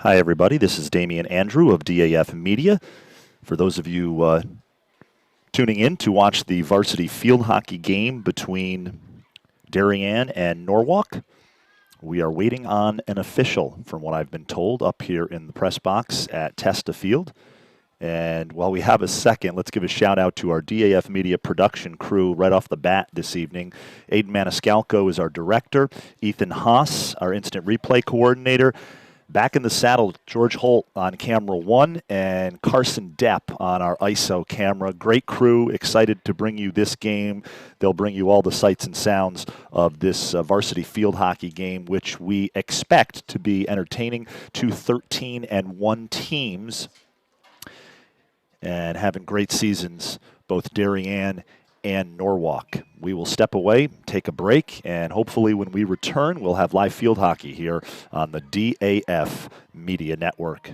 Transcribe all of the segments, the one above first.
Hi, everybody. This is Damian Andrew of DAF Media. For those of you tuning in to watch the varsity field hockey game between Darien and Norwalk, we are waiting on an official, from what I've been told, up here in the press box at Testa Field. And while we have a second, let's give a shout out to our DAF Media production crew right off the bat this evening. Aiden Maniscalco is our director, Ethan Haas, our instant replay coordinator. Back in the saddle, George Holt on camera 1 and Carson Depp on our ISO camera. Great crew, excited to bring you this game. They'll bring you all the sights and sounds of this varsity field hockey game, which we expect to be entertaining to 13-1 teams and having great seasons, both Darien and Norwalk. We will step away, take a break, and hopefully when we return, we'll have live field hockey here on the DAF Media Network.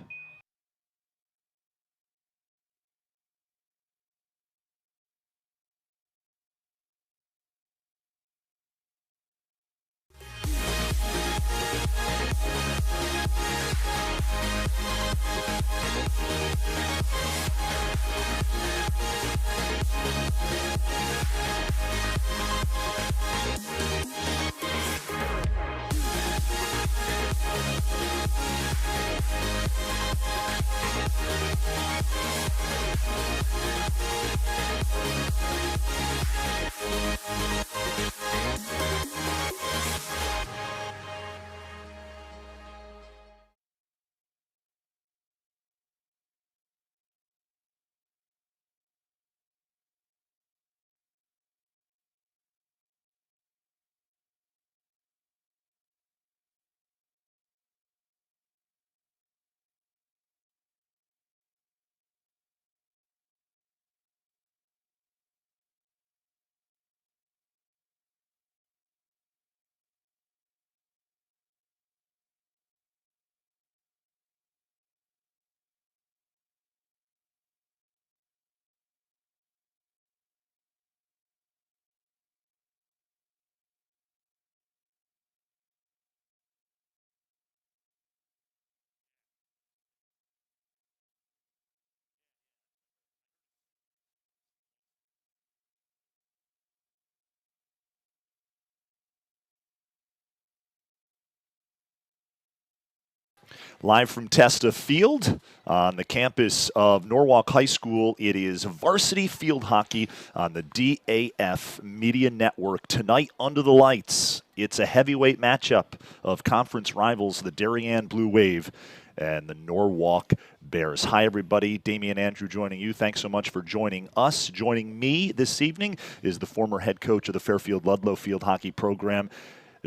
Live from Testa Field on the campus of Norwalk High School, it is varsity field hockey on the DAF Media Network. Tonight, under the lights, it's a heavyweight matchup of conference rivals, the Darien Blue Wave and the Norwalk Bears. Hi, everybody. Damian Andrew joining you. Thanks so much for joining us. Joining me this evening is the former head coach of the Fairfield-Ludlow field hockey program,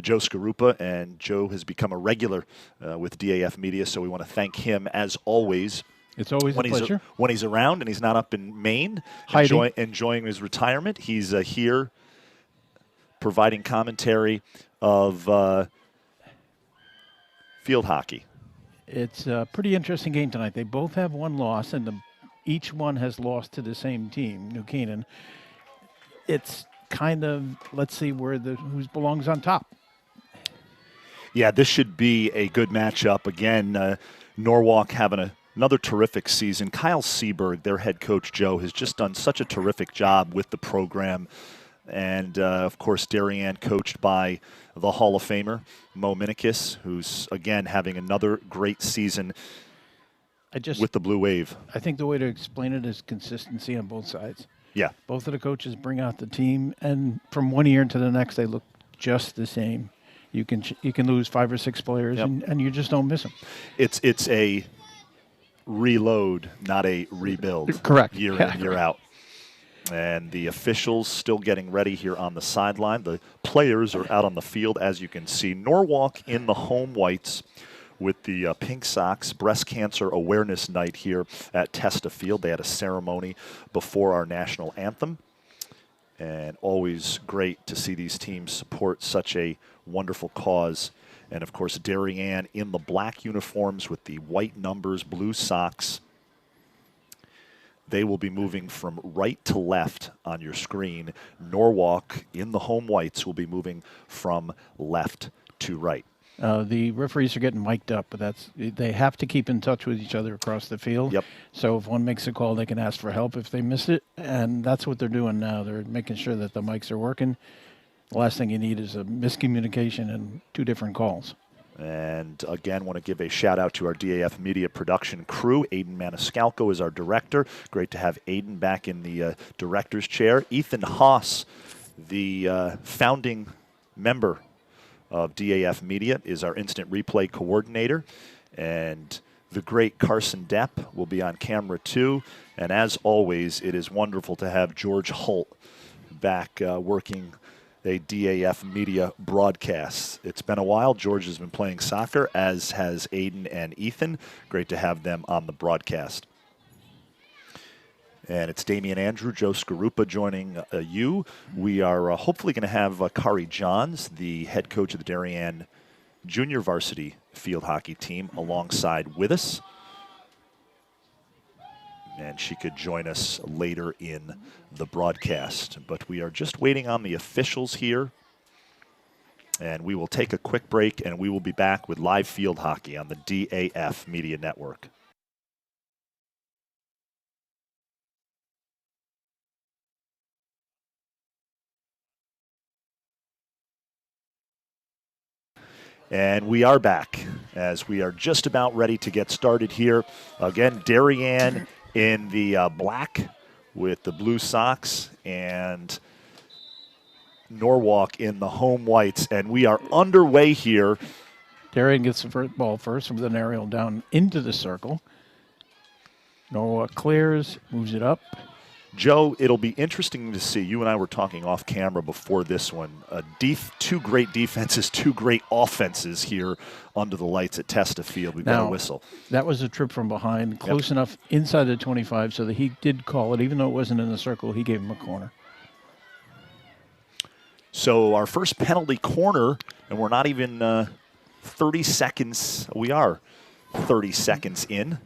Joe Scarupa, and Joe has become a regular with DAF Media, so we want to thank him as always. It's always a pleasure. When he's around and he's not up in Maine enjoying his retirement, he's here providing commentary of field hockey. It's a pretty interesting game tonight. They both have one loss, and each one has lost to the same team, New Canaan. It's kind of, let's see who belongs on top. Yeah, this should be a good matchup. Again, Norwalk having another terrific season. Kyle Seberg, their head coach, Joe, has just done such a terrific job with the program. And, of course, Darien coached by the Hall of Famer, Mo Minikis, who's, again, having another great season with the Blue Wave. I think the way to explain it is consistency on both sides. Yeah. Both of the coaches bring out the team, and from one year to the next, they look just the same. You can lose 5 or 6 players, and you just don't miss them. It's a reload, not a rebuild. Correct. Year in, year out. And the officials still getting ready here on the sideline. The players are out on the field, as you can see. Norwalk in the home whites with the Pink Sox Breast Cancer Awareness Night here at Testa Field. They had a ceremony before our national anthem. And always great to see these teams support such a wonderful cause. And, of course, Darien in the black uniforms with the white numbers, blue socks. They will be moving from right to left on your screen. Norwalk in the home whites will be moving from left to right. The referees are getting mic'd up, but they have to keep in touch with each other across the field. Yep. So if one makes a call, they can ask for help if they miss it, and that's what they're doing now. They're making sure that the mics are working. The last thing you need is a miscommunication and 2 different calls. And again, want to give a shout out to our DAF Media production crew. Aiden Maniscalco is our director. Great to have Aiden back in the director's chair. Ethan Haas, the founding member of DAF Media, is our instant replay coordinator. And the great Carson Depp will be on camera too. And as always, it is wonderful to have George Holt back working a DAF Media broadcast. It's been a while. George has been playing soccer, as has Aiden and Ethan. Great to have them on the broadcast. And it's Damian Andrew, Joe Scarupa joining you. We are hopefully going to have Kari Johns, the head coach of the Darien junior varsity field hockey team, alongside with us. And she could join us later in the broadcast. But we are just waiting on the officials here. And we will take a quick break, and we will be back with live field hockey on the DAF Media Network. And we are back as we are just about ready to get started here. Again, Darien in the black with the blue socks, and Norwalk in the home whites. And we are underway here. Darien gets the first ball first with an aerial down into the circle. Norwalk clears, moves it up. Joe, it'll be interesting to see. You and I were talking off camera before this one. 2 great defenses, 2 great offenses here under the lights at Testa Field. We've got a whistle. That was a trip from behind, close enough inside the 25 so that he did call it. Even though it wasn't in the circle, he gave him a corner. So our first penalty corner, and we're not even 30 seconds. We are 30 seconds in.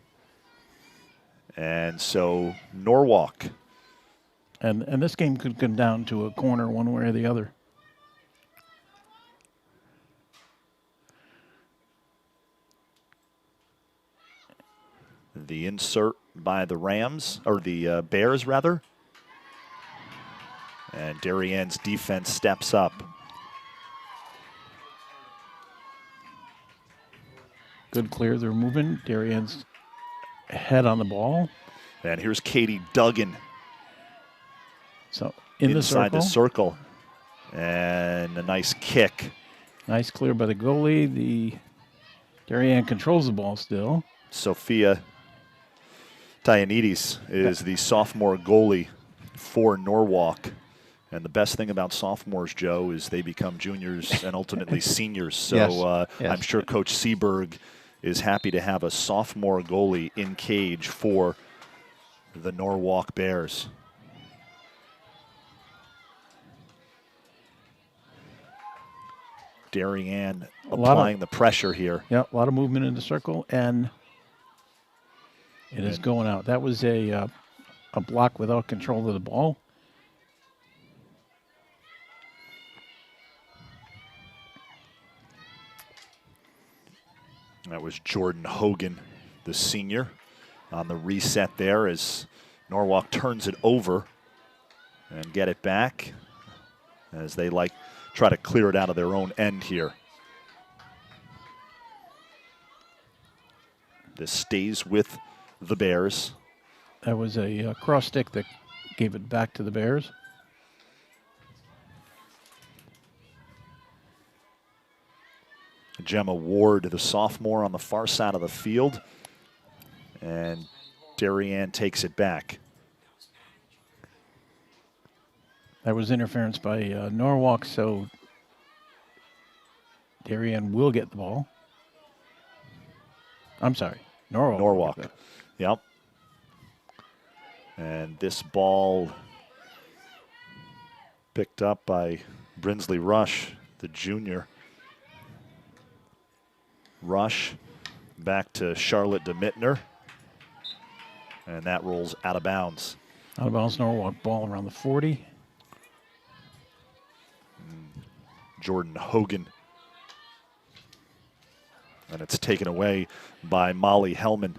And so Norwalk. And this game could come down to a corner one way or the other. The insert by the Rams, or the Bears, rather. And Darien's defense steps up. Good clear. They're moving. Darien's head on the ball. And here's Katie Duggan. So inside the circle. And a nice kick. Nice clear by the goalie. The Darien controls the ball still. Sophia Tyanides is the sophomore goalie for Norwalk. And the best thing about sophomores, Joe, is they become juniors and ultimately seniors. So yes. I'm sure Coach Seberg is happy to have a sophomore goalie in cage for the Norwalk Bears. Darien applying the pressure here. Yeah, a lot of movement in the circle, and it is going out. That was a block without control of the ball. That was Jordan Hogan, the senior, on the reset there as Norwalk turns it over and get it back as they try to clear it out of their own end here. This stays with the Bears. That was a cross stick that gave it back to the Bears. Gemma Ward, the sophomore, on the far side of the field. And Darien takes it back. That was interference by Norwalk, so Darien will get the ball. I'm sorry, Norwalk. Norwalk. Yep. And this ball picked up by Brinsley Rush, the junior. Rush back to Charlotte DeMittner. And that rolls out of bounds. Out of bounds, Norwalk ball around the 40. Jordan Hogan And it's taken away by Molly Hellman.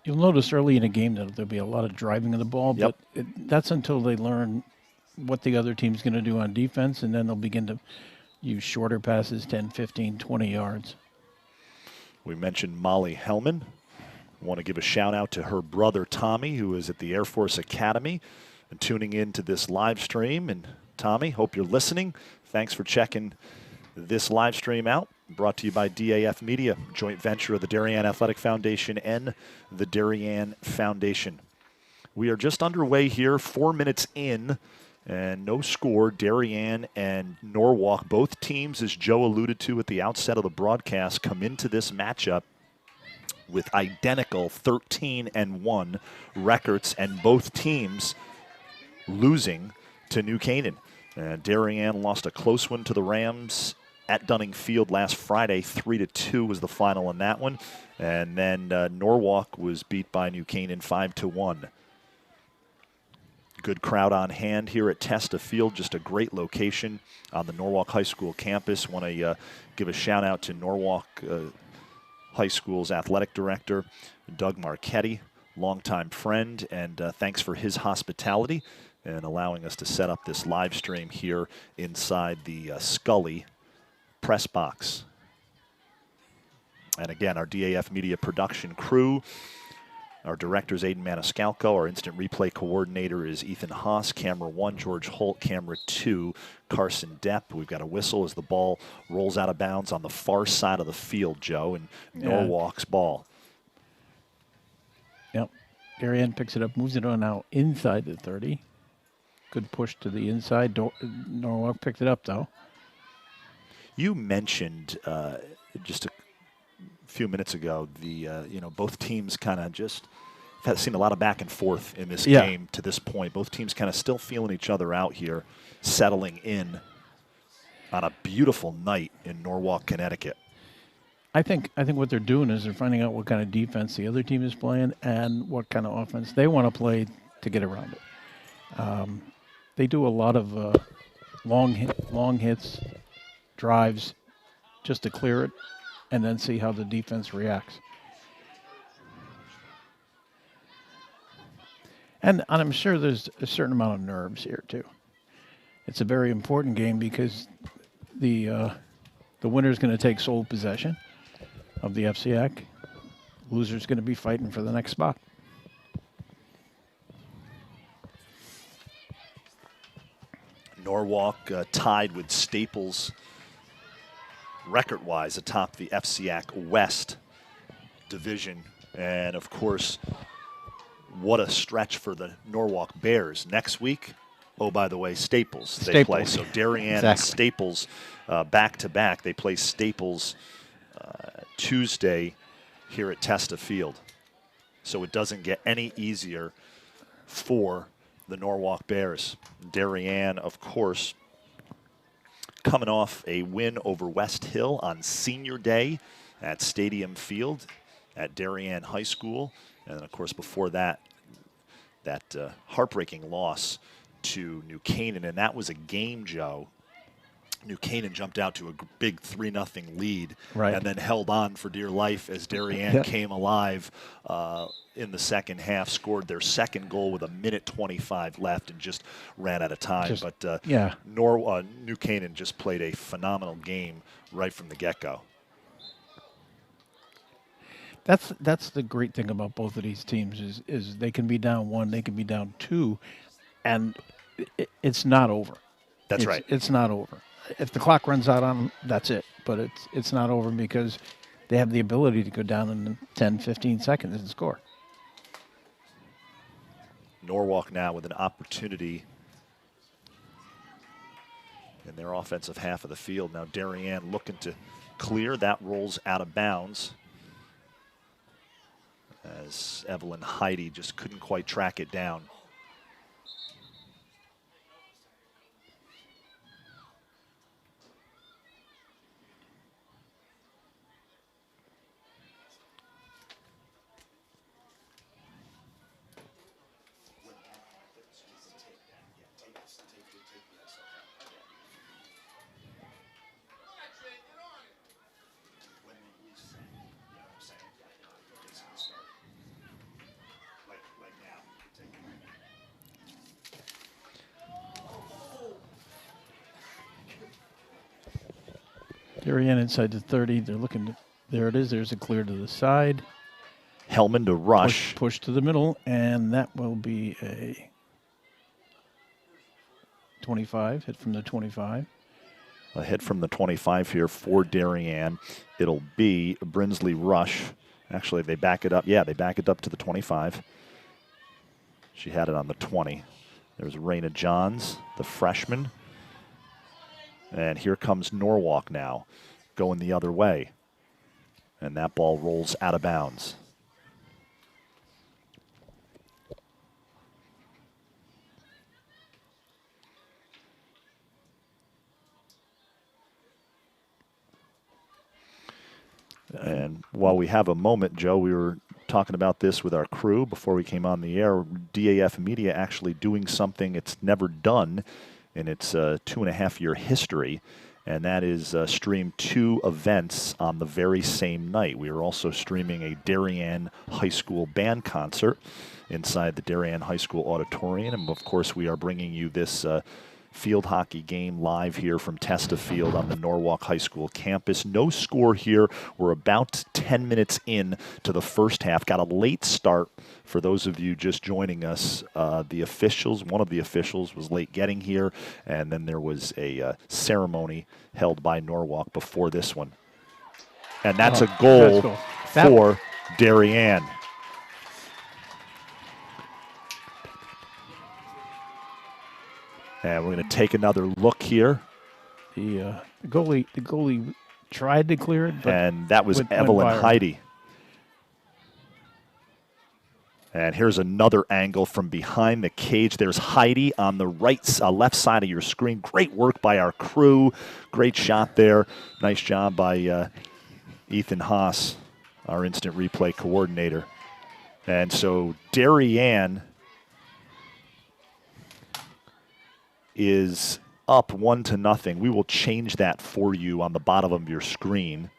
You'll notice early in a game that there'll be a lot of driving of the ball, Yep. but that's until they learn what the other team's going to do on defense, and then they'll begin to use shorter passes, 10, 15, 20 yards. We mentioned Molly Hellman. I want to give a shout out to her brother Tommy, who is at the Air Force Academy and tuning in to this live stream. And Tommy, hope you're listening. Thanks for checking this live stream out. Brought to you by DAF Media, joint venture of the Darien Athletic Foundation and the Darien Foundation. We are just underway here, 4 minutes in, and no score. Darien and Norwalk, both teams, as Joe alluded to at the outset of the broadcast, come into this matchup with identical 13-1 records, and both teams losing to New Canaan. Darien lost a close one to the Rams at Dunning Field last Friday. 3-2 was the final in that one. And then Norwalk was beat by New Canaan 5-1. Good crowd on hand here at Testa Field. Just a great location on the Norwalk High School campus. Want to give a shout out to Norwalk High School's athletic director, Doug Marchetti, longtime friend, and thanks for his hospitality and allowing us to set up this live stream here inside the Scully press box. And again, our DAF Media production crew, our director is Aiden Maniscalco. Our instant replay coordinator is Ethan Haas. Camera 1, George Holt. Camera 2, Carson Depp. We've got a whistle as the ball rolls out of bounds on the far side of the field, Joe, and Norwalk's ball. Yep. Darien picks it up, moves it on now inside the 30. Good push to the inside. Norwalk picked it up, though. You mentioned just a few minutes ago both teams kind of just have seen a lot of back and forth in this game to this point. Both teams kind of still feeling each other out here, settling in on a beautiful night in Norwalk, Connecticut. I think what they're doing is they're finding out what kind of defense the other team is playing and what kind of offense they want to play to get around it. They do a lot of long hits, drives, just to clear it, and then see how the defense reacts. And I'm sure there's a certain amount of nerves here too. It's a very important game because the winner's going to take sole possession of the FCIAC. Loser's going to be fighting for the next spot. Norwalk tied with Staples record-wise atop the FCIAC West division. And, of course, what a stretch for the Norwalk Bears. Next week, oh, by the way, Staples. They play. So Darien and Staples back-to-back. They play Staples Tuesday here at Testa Field. So it doesn't get any easier for the Norwalk Bears. Darien, of course, coming off a win over West Hill on Senior Day at Stadium Field at Darien High School. And, of course, before that, that heartbreaking loss to New Canaan. And that was a game, Joe. New Canaan jumped out to a big 3-0 lead and then held on for dear life as Darien came alive in the second half, scored their second goal with 1:25 left and just ran out of time. New Canaan just played a phenomenal game right from the get-go. That's the great thing about both of these teams is they can be down 1, they can be down 2, and it's not over. That's right. It's not over. If the clock runs out on them, that's it. But it's not over because they have the ability to go down in 10, 15 seconds and score. Norwalk now with an opportunity in their offensive half of the field. Now Darien looking to clear. That rolls out of bounds as Evelyn Heidi just couldn't quite track it down. Darien inside the 30. They're looking to, there it is. There's a clear to the side. Hellman to rush. Push to the middle, and that will be a 25, hit from the 25. A hit from the 25 here for Darien. It'll be a Brinsley rush. Actually, they back it up. Yeah, they back it up to the 25. She had it on the 20. There's Raina Johns, the freshman. And here comes Norwalk now, going the other way. And that ball rolls out of bounds. And while we have a moment, Joe, we were talking about this with our crew before we came on the air. DAF Media actually doing something it's never done in its 2.5-year history, and that is stream 2 events on the very same night. We are also streaming a Darien High School band concert inside the Darien High School auditorium, and of course we are bringing you this field hockey game live here from Testa Field on the Norwalk High School campus. No score here. We're about 10 minutes in to the first half. Got a late start for those of you just joining us. The officials, one of the officials was late getting here, and then there was a ceremony held by Norwalk before this one. And that's a goal for Darien. And we're going to take another look here. The goalie tried to clear it, but and that was Evelyn Heidi. And here's another angle from behind the cage. There's Heidi on the left side of your screen. Great work by our crew. Great shot there. Nice job by Ethan Haas, our instant replay coordinator. And so Darien is up 1-0. We will change that for you on the bottom of your screen.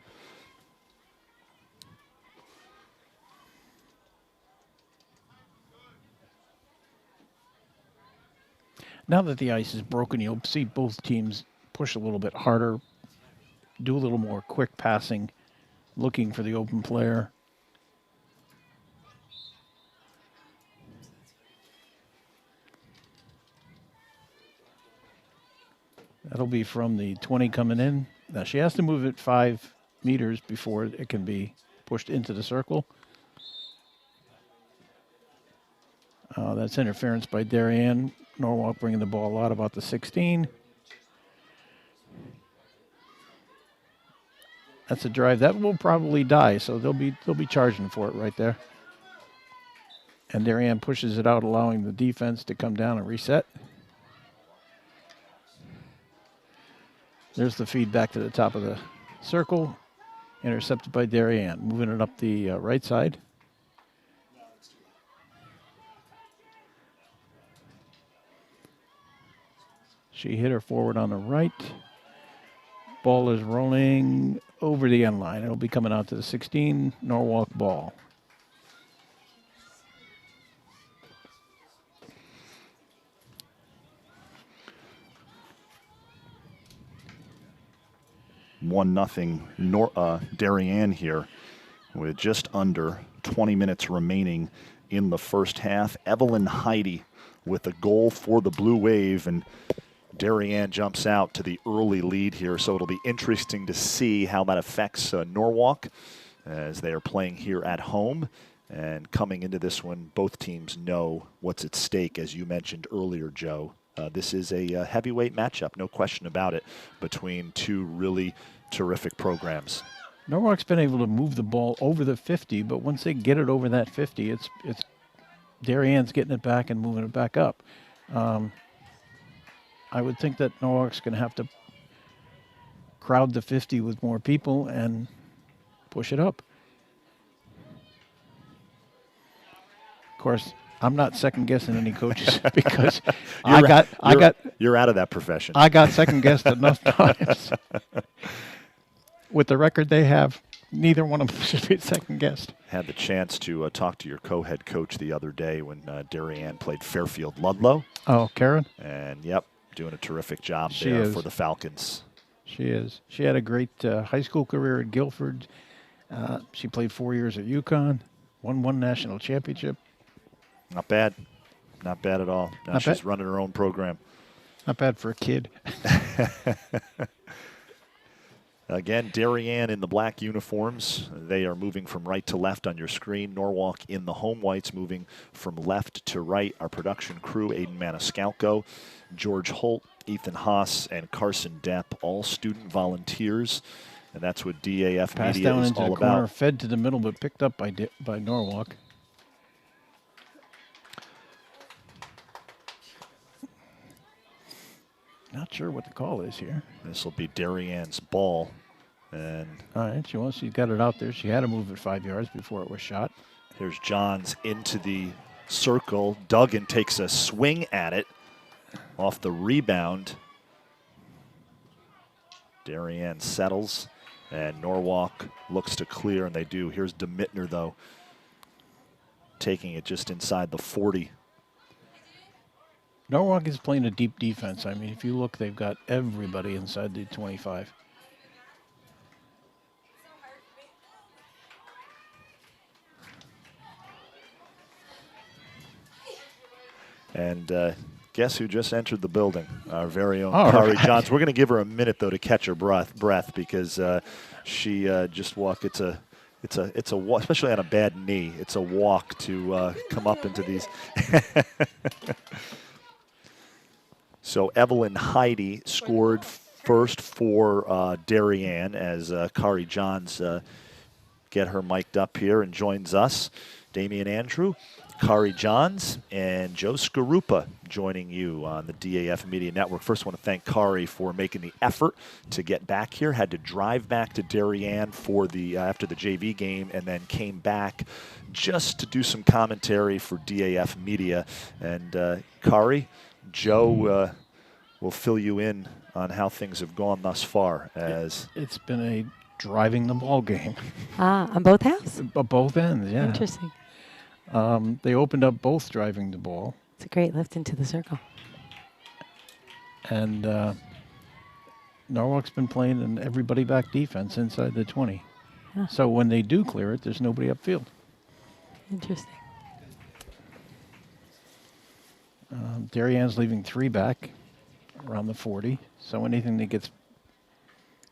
Now that the ice is broken, you'll see both teams push a little bit harder, do a little more quick passing, looking for the open player. That'll be from the 20 coming in. Now she has to move it 5 meters before it can be pushed into the circle. That's interference by Darien. Norwalk bringing the ball out about the 16. That's a drive that will probably die, so they'll be charging for it right there. And Darien pushes it out, allowing the defense to come down and reset. There's the feed back to the top of the circle. Intercepted by Darien. Moving it up the right side. She hit her forward on the right. Ball is rolling over the end line. It'll be coming out to the 16. Norwalk ball. One nothing Darien here with just under 20 minutes remaining in the first half. Evelyn Heidi with a goal for the Blue Wave, and Darien jumps out to the early lead here, so it'll be interesting to see how that affects Norwalk as they are playing here at home. And coming into this one, both teams know what's at stake, as you mentioned earlier, Joe. This is a heavyweight matchup, no question about it, between two really terrific programs. Norwalk's been able to move the ball over the 50, but once they get it over that 50, it's Darien's getting it back and moving it back up. I would think that Norwalk's going to have to crowd the 50 with more people and push it up. Of course, I'm not second guessing any coaches because you're out of that profession. I got second guessed enough times. With the record they have, neither one of them should be second guessed. Had the chance to talk to your co-head coach the other day when Darien played Fairfield Ludlow. Oh, Karen? And yep, doing a terrific job there for the Falcons. She is. She had a great high school career at Guilford. She played 4 years at UConn, won one national championship. Not bad. Not bad at all. Now Not she's bad. running her own program. Not bad for a kid. Again, Darien in the black uniforms. They are moving from right to left on your screen. Norwalk in the home whites, moving from left to right. Our production crew, Aiden Maniscalco, George Holt, Ethan Haas, and Carson Depp, all student volunteers. And that's what DAF Passed Media down is into all the corner, about. fed to the middle, but picked up by Norwalk. Not sure what the call is here. This will be Darien's ball. And All right, she got it out there. She had to move it 5 yards before it was shot. here's Johns into the circle. Duggan takes a swing at it off the rebound. Darien settles, and Norwalk looks to clear, and they do. Here's DeMittner, though, taking it just inside the 40. Norwalk is playing a deep defense. I mean, if you look, they've got everybody inside the 25. And guess who just entered the building? Our very own All Kari right. Johns. We're going to give her a minute, though, to catch her breath because she just walked. It's a walk, especially on a bad knee. It's a walk to come up into these. So Evelyn Heidi scored first for Darien as Kari Johns get her mic'd up here and joins us. Damian Andrew, Kari Johns, and Joe Skarupa joining you on the DAF Media Network. First, I want to thank Kari for making the effort to get back here. Had to drive back to Darien for the after the JV game, and then came back just to do some commentary for DAF Media. And Kari, Joe will fill you in on how things have gone thus far. As It's been a driving the ball game. On both halves? Both ends, yeah. Interesting. They opened up both driving the ball. It's a great lift into the circle. And Norwalk's been playing an everybody back defense inside the 20. Huh. So when they do clear it, there's nobody upfield. Interesting. Darien's leaving 3 back around the 40. So anything that gets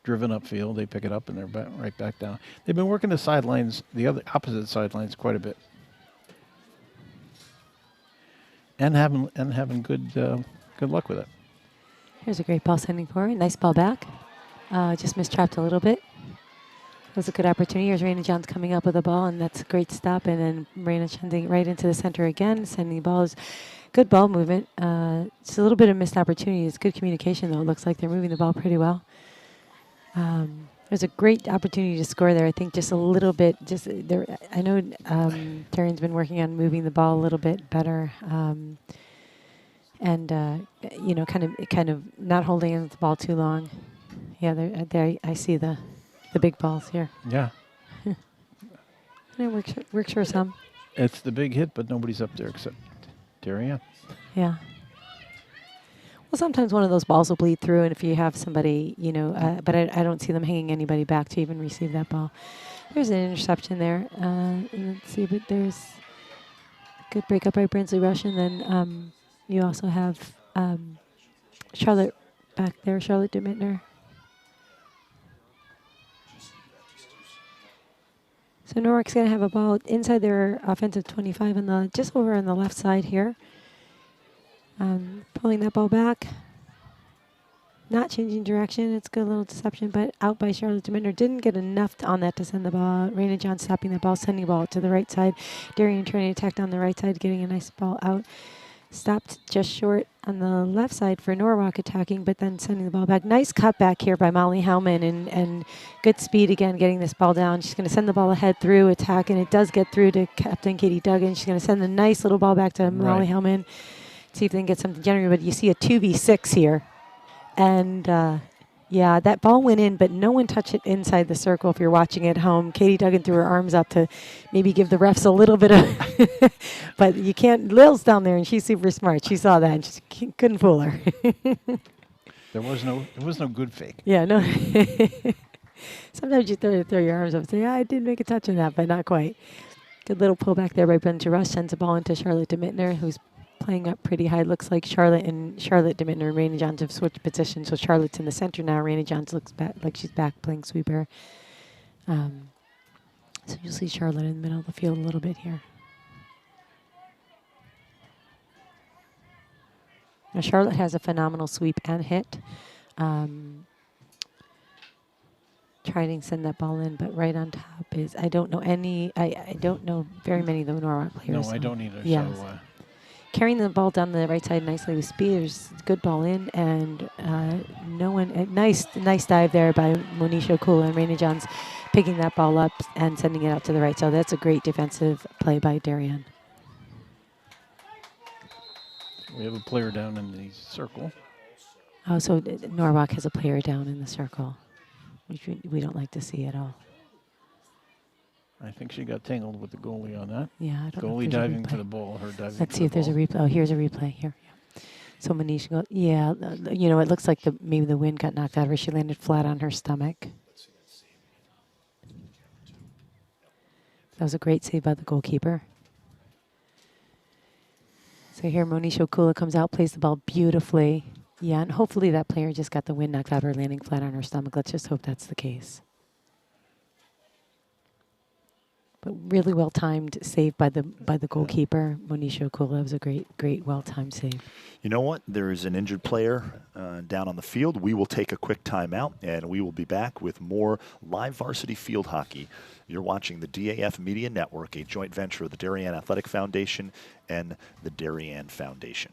driven upfield, they pick it up and they're right back down. They've been working the sidelines, the other opposite sidelines, quite a bit, and having good luck with it. Here's a great ball sending forward. Nice ball back. Just mistrapped a little bit. It was a good opportunity. Here's Raina Johns coming up with the ball, and that's a great stop. And then Raina sending right into the center again, sending the balls. Good ball movement. It's a little bit of missed opportunity. It's good communication, though. It looks like they're moving the ball pretty well. There's a great opportunity to score there. I think just a little bit. Just there. I know Darien's been working on moving the ball a little bit better, and you know, kind of not holding on to the ball too long. Yeah, there. I see the big balls here. Yeah. It works for some. It's the big hit, but nobody's up there except Darien. Yeah. Well, sometimes one of those balls will bleed through, and if you have somebody, you know, but I don't see them hanging anybody back to even receive that ball. There's an interception there. And let's see, but there's a good breakup by Brinsley Rush, and then you also have Charlotte back there, Charlotte DeMittner. So Norwalk's going to have a ball inside their offensive 25 on the just over on the left side here. Pulling that ball back. Not changing direction. It's a good little deception, but out by Charlotte DeMittner. Didn't get enough on that to send the ball out. Raina Johns stopping the ball, sending the ball to the right side. Darien trying to attack down the right side, getting a nice ball out. Stopped just short on the left side for Norwalk attacking, but then sending the ball back. Nice cutback here by Molly Hellman, and good speed again getting this ball down. She's going to send the ball ahead through attack, and it does get through to Captain Katie Duggan. She's going to send a nice little ball back to Molly Hellman. See if they can get something generated, but you see a 2v6 here. And yeah, that ball went in, but no one touched it inside the circle if you're watching at home. Katie Duggan threw her arms up to maybe give the refs a little bit of, but you can't, Lil's down there and she's super smart. She saw that and she couldn't fool her. There was no good fake. Yeah, no. Sometimes you throw your arms up and say, yeah, I did make a touch on that, but not quite. Good little pullback there by Brenton Rush. Sends the ball into Charlotte DeMittner, who's playing up pretty high. Looks like Charlotte DeMittner and Raina Johns have switched positions. So Charlotte's in the center now. Raina Johns looks back like she's back playing sweeper. So you'll see Charlotte in the middle of the field a little bit here. Now Charlotte has a phenomenal sweep and hit. Trying to send that ball in, but right on top is, I don't know I don't know very many of the Norwalk players. No, I don't either. Yeah. So, carrying the ball down the right side nicely with speed. There's a good ball in, and no one. Nice dive there by Monisha Okula, and Raina Johns picking that ball up and sending it out to the right. So that's a great defensive play by Darien. we have a player down in the circle. Oh, so Norwalk has a player down in the circle, which we don't like to see at all. I think she got tangled with the goalie on that. Yeah, I don't know. Goalie If there's a diving for replay. the ball, her diving Let's for see if the there's a ball. replay. Oh, here's a replay here. Yeah. So Manish, yeah, you know, it looks like maybe the wind got knocked out of her. She landed flat on her stomach. That was a great save by the goalkeeper. So here Monisha Okula comes out, plays the ball beautifully. Yeah, and hopefully that player just got the wind knocked out of her, landing flat on her stomach. Let's just hope that's the case. But really well timed save by the goalkeeper, Monisha Okula. It was a great well timed save. You know what? There is an injured player down on the field. We will take a quick timeout, and we will be back with more live varsity field hockey. You're watching the DAF Media Network, a joint venture of the Darien Athletic Foundation and the Darien Foundation.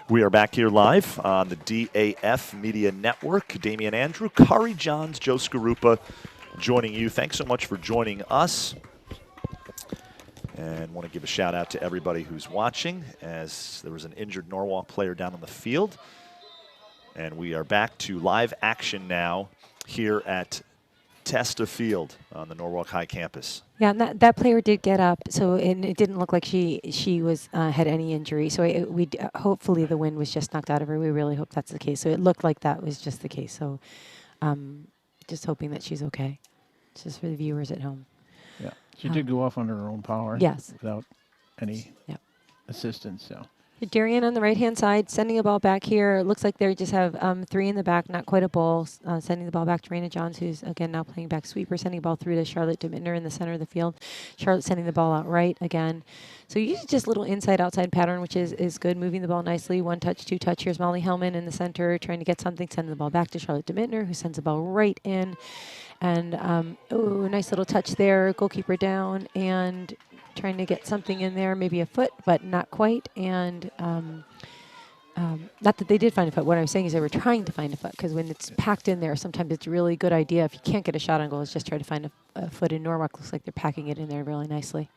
We are back here live on the DAF Media Network. Damian Andrew, Kari Johns, Joe Skarupa joining you. Thanks so much for joining us. And want to give a shout out to everybody who's watching, as there was an injured Norwalk player down on the field. And we are back to live action now here at Testa Field on the Norwalk High campus. Yeah, and that player did get up, so and it didn't look like she was had any injury. So hopefully the wind was just knocked out of her. We really hope that's the case. So it looked like that was just the case. So just hoping that she's okay. Just for the viewers at home. Yeah, she did go off on her own power. Yes. Without any assistance. So. Darien on the right-hand side, sending a ball back here. It looks like they just have 3 in the back, not quite a ball. Sending the ball back to Raina Johns, who's, again, now playing back sweeper, sending the ball through to Charlotte DeMittner in the center of the field. Charlotte sending the ball out right again. So usually just a little inside-outside pattern, which is good, moving the ball nicely. 1 touch, 2 touch. Here's Molly Hellman in the center trying to get something, sending the ball back to Charlotte DeMittner, who sends the ball right in. And, nice little touch there. Goalkeeper down and trying to get something in there, maybe a foot, but not quite. And not that they did find a foot. What I'm saying is they were trying to find a foot, because when it's packed in there, sometimes it's a really good idea. If you can't get a shot on goal, is just try to find a foot. In Norwalk, looks like they're packing it in there really nicely.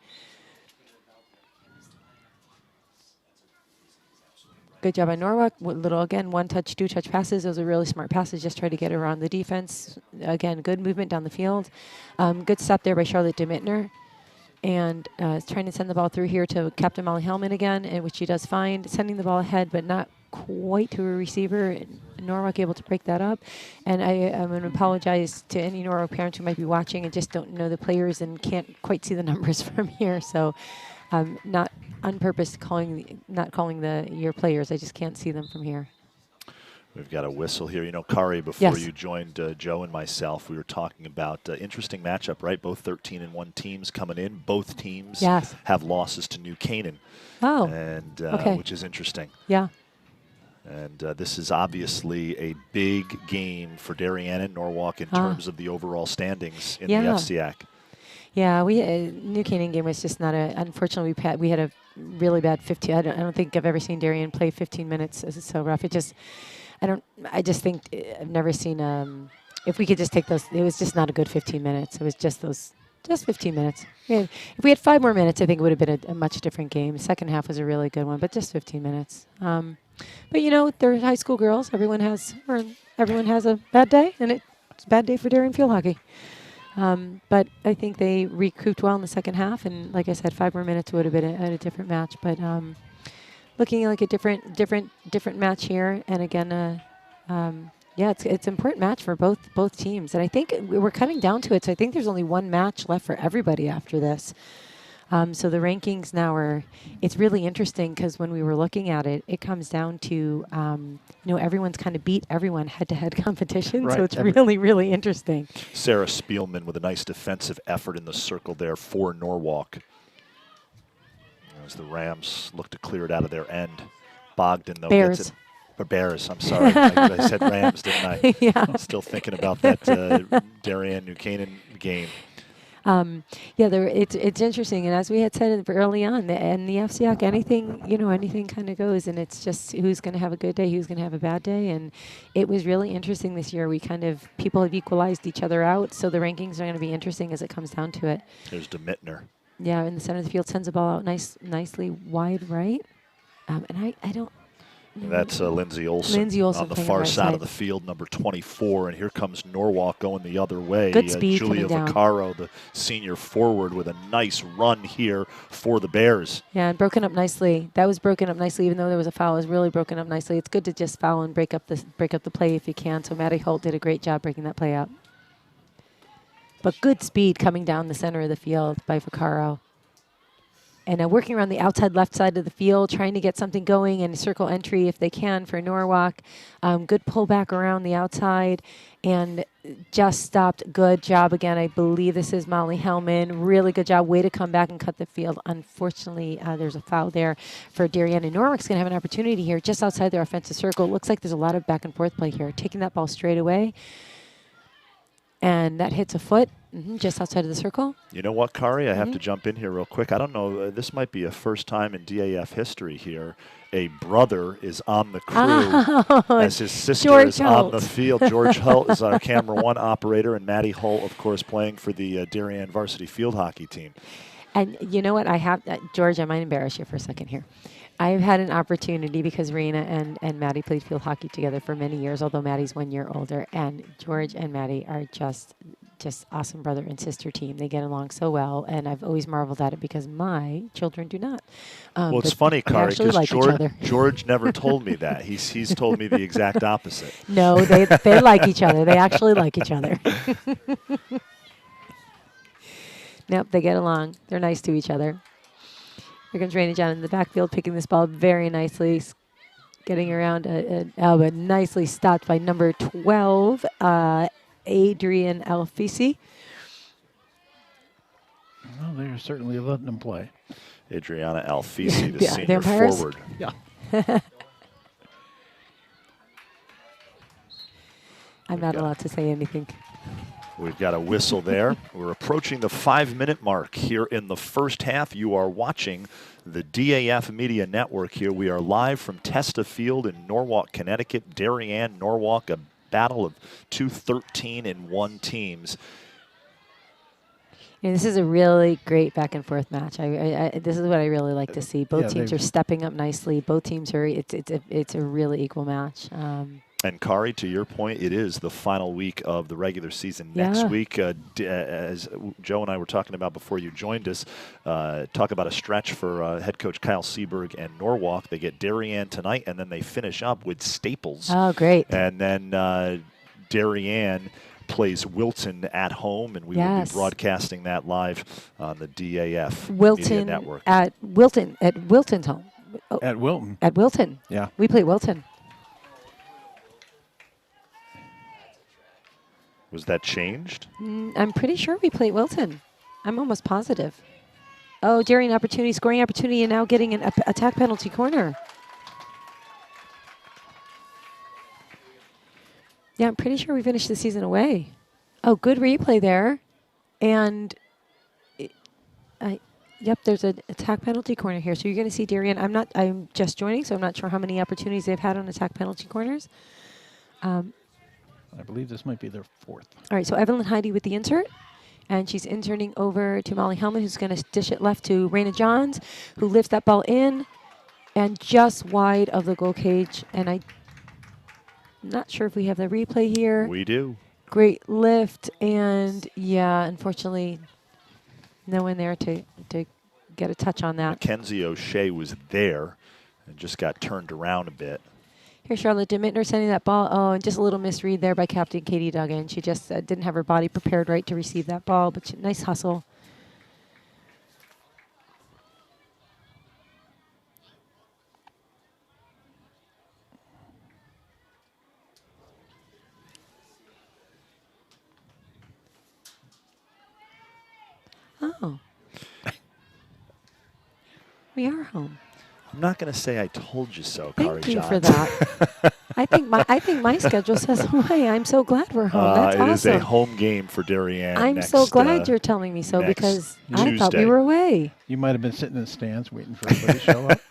Good job on Norwalk. Little, again, 1 touch, 2 touch passes. Those are really smart passes. Just try to get around the defense. Again, good movement down the field. Good stop there by Charlotte DeMittner. And trying to send the ball through here to Captain Molly Hellman again, and which she does find. Sending the ball ahead, but not quite to a receiver. Norwalk able to break that up. And I'm going to apologize to any Norwalk parents who might be watching and just don't know the players and can't quite see the numbers from here. So not on purpose not calling your players. I just can't see them from here. We've got a whistle here. You know, Kari, before you joined Joe and myself, we were talking about interesting matchup, right? Both 13-1 teams coming in. Both teams have losses to New Canaan. Oh, and which is interesting. Yeah. And this is obviously a big game for Darien and Norwalk in terms of the overall standings in the FCIAC. Yeah, New Canaan game was just not unfortunately, we had a really bad 15. I don't think I've ever seen Darien play 15 minutes. It's so rough. I just think I've never seen, if we could just take those, it was just not a good 15 minutes. It was just 15 minutes. Yeah, if we had 5 more minutes, I think it would have been a much different game. The second half was a really good one, but just 15 minutes. But you know, they're high school girls. Everyone has a bad day, and it's a bad day for Darien field hockey. But I think they recouped well in the second half, and like I said, 5 more minutes would have been a different match. But looking like a different match here, and again, it's an important match for both teams, and I think we're cutting down to it. So I think there's only 1 match left for everybody after this. So the rankings now it's really interesting, because when we were looking at it, it comes down to, everyone's kind of beat everyone head-to-head competition. Right. So it's really, really interesting. Sarah Spielman with a nice defensive effort in the circle there for Norwalk. As the Rams look to clear it out of their end. Bogdan, though, gets it. Bears, I'm sorry. I said Rams, didn't I? Yeah. Still thinking about that Darien-New Canaan game. It's interesting, and as we had said early on, in the FCIAC, anything kind of goes, and it's just who's going to have a good day, who's going to have a bad day, and it was really interesting this year. People have equalized each other out, so the rankings are going to be interesting as it comes down to it. There's DeMittner. Yeah, in the center of the field, sends the ball out nicely wide right, and I don't. That's Lindsay Olson on the far side of the field, number 24. And here comes Norwalk going the other way. Good speed Julia Vaccaro, the senior forward, with a nice run here for the Bears. Yeah, and broken up nicely. That was broken up nicely, even though there was a foul. It was really broken up nicely. It's good to just foul and break up the play if you can. So Maddie Holt did a great job breaking that play up. But good speed coming down the center of the field by Vaccaro. And working around the outside left side of the field, trying to get something going and circle entry if they can for Norwalk. Good pullback around the outside and just stopped. Good job again. I believe this is Molly Hellman. Really good job. Way to come back and cut the field. Unfortunately, there's a foul there for Darien. And Norwalk's going to have an opportunity here just outside their offensive circle. It looks like there's a lot of back and forth play here. Taking that ball straight away. And that hits a foot just outside of the circle. You know what, Kari? I have to jump in here real quick. I don't know. This might be a first time in DAF history here. A brother is on the crew as his sister is on the field. George Holt is our camera 1 operator, and Maddie Holt, of course, playing for the Darien varsity field hockey team. And you know what? I have George, I might embarrass you for a second here. I've had an opportunity because Raina and Maddie played field hockey together for many years, although Maddie's 1 year older. And George and Maddie are just awesome brother and sister team. They get along so well, and I've always marveled at it because my children do not. Well, it's But funny, they Kari, actually because like each other. George never told me that. He's told me the exact opposite. No, they like each other. They actually like each other. Nope, they get along. They're nice to each other. Here comes Raina John in the backfield, picking this ball very nicely, getting around, but nicely stopped by number 12, Adrian Alfisi. Well, they're certainly letting them play. Adriana Alfisi, the Yeah, senior the umpires? forward. Yeah. I'm not allowed to say anything. We've got a whistle there. We're approaching the 5-minute mark here in the first half. You are watching the DAF Media Network here. We are live from Testa Field in Norwalk, Connecticut. Darien, Norwalk, a battle of two 13-1 teams. Yeah, this is a really great back and forth match. This is what I really like to see. Both Yeah, teams are stepping up nicely. Both teams are. It's a really equal match. And Kari, to your point, it is the final week of the regular season. Next week, as Joe and I were talking about before you joined us, talk about a stretch for head coach Kyle Seberg and Norwalk. They get Darien tonight, and then they finish up with Staples. Oh, great. And then Darien plays Wilton at home, and we will be broadcasting that live on the DAF Media Network. At Wilton's home. Oh, At Wilton. At Wilton. Yeah. We play Wilton. Was that changed? I'm pretty sure we play Wilton. I'm almost positive. Oh, Darien opportunity, scoring opportunity, and now getting an attack penalty corner. Yeah, I'm pretty sure we finished the season away. Oh, good replay there. And, yep, there's an attack penalty corner here. So you're going to see Darien. I'm just joining, so I'm not sure how many opportunities they've had on attack penalty corners. I believe this might be their fourth. All right, so Evelyn Heidi with the insert. And she's inserting over to Molly Hellman, who's going to dish it left to Raina Johns, who lifts that ball in and just wide of the goal cage. And I'm not sure if we have the replay here. We do. Great lift. And, yeah, unfortunately, no one there to get a touch on that. Mackenzie O'Shea was there and just got turned around a bit. Here's Charlotte DeMittner sending that ball. Oh, and just a little misread there by Captain Katie Duggan. She just didn't have her body prepared right to receive that ball, but nice hustle. Oh. We are home. I'm not going to say I told you so, Kari Thank you Johns. for that. I think my schedule says away. I'm so glad we're home. That's it awesome. Is a home game for Darien. I'm so glad you're telling me so because I thought we were away. You might have been sitting in the stands waiting for everybody to show up.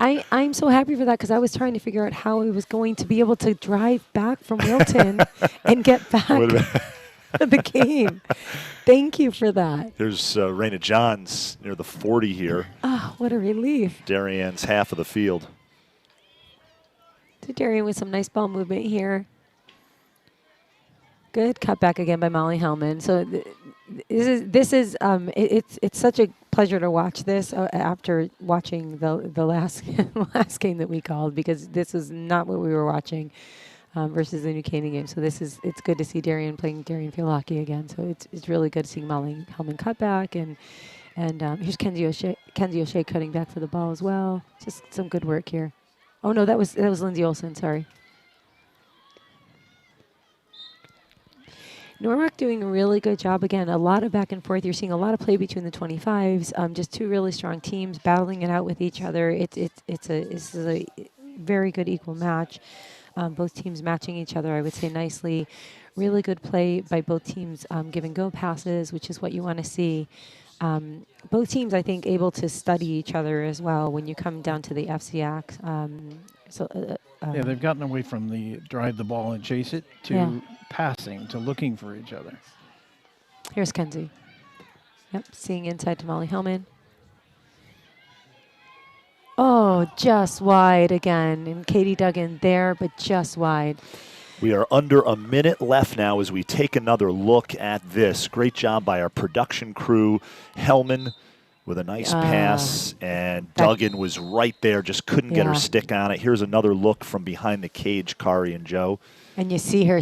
I'm so happy for that because I was trying to figure out how I was going to be able to drive back from Wilton and get back to the game. Thank you for that. There's Raina Johns near the 40 here. Oh, what a relief. Darien's half of the field. To Darien with some nice ball movement here. Good cut back again by Molly Hellman. So it's such a pleasure to watch this after watching the last last game that we called because this is not what we were watching versus the New Canaan game. So it's good to see Darien playing Darien field hockey again. So it's really good seeing Molly Hellman cut back and here's Kenzie O'Shea cutting back for the ball as well. Just some good work here. Oh no, that was Lindsay Olson. Sorry. Norwalk doing a really good job. Again, a lot of back and forth. You're seeing a lot of play between the 25s. Just two really strong teams battling it out with each other. It's a very good equal match. Both teams matching each other, I would say, nicely. Really good play by both teams, give and go passes, which is what you want to see. Both teams, I think, able to study each other as well when you come down to the FCIAC. Yeah, they've gotten away from the drive the ball and chase it to passing, to looking for each other. Here's Kenzie. Yep, seeing inside to Molly Hellman. Oh, Oh, just wide again. And Katie dug in there, but just wide. We are under a minute left now as we take another look at this. Great job by our production crew. Hellman with a nice pass, and Duggan was right there, just couldn't get her stick on it. Here's another look from behind the cage, Kari and Joe. And you see her,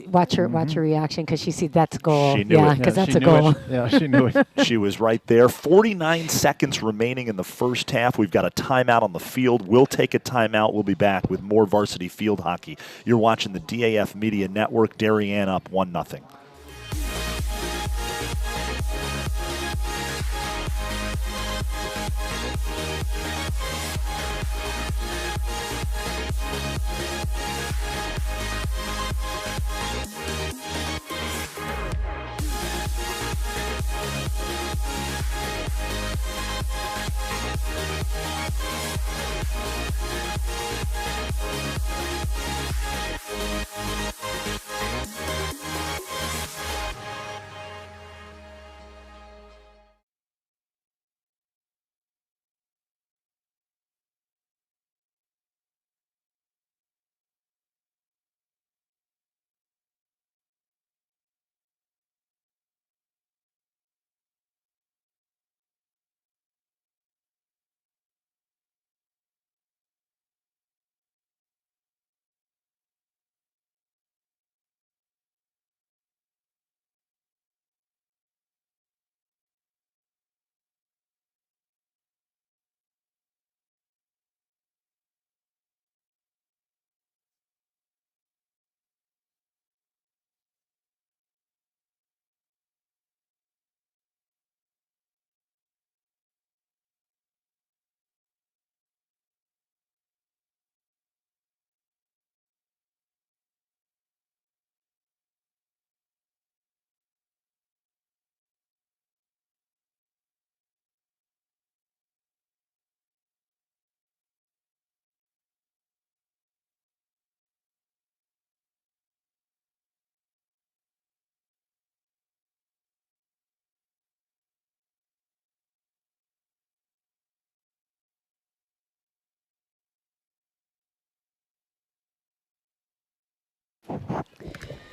watch her reaction, because she see that's goal. She knew it. Because that's a goal. Yeah, she knew it. She was right there. 49 seconds remaining in the first half. We've got a timeout on the field. We'll take a timeout. We'll be back with more varsity field hockey. You're watching the DAF Media Network. Darien up 1-0.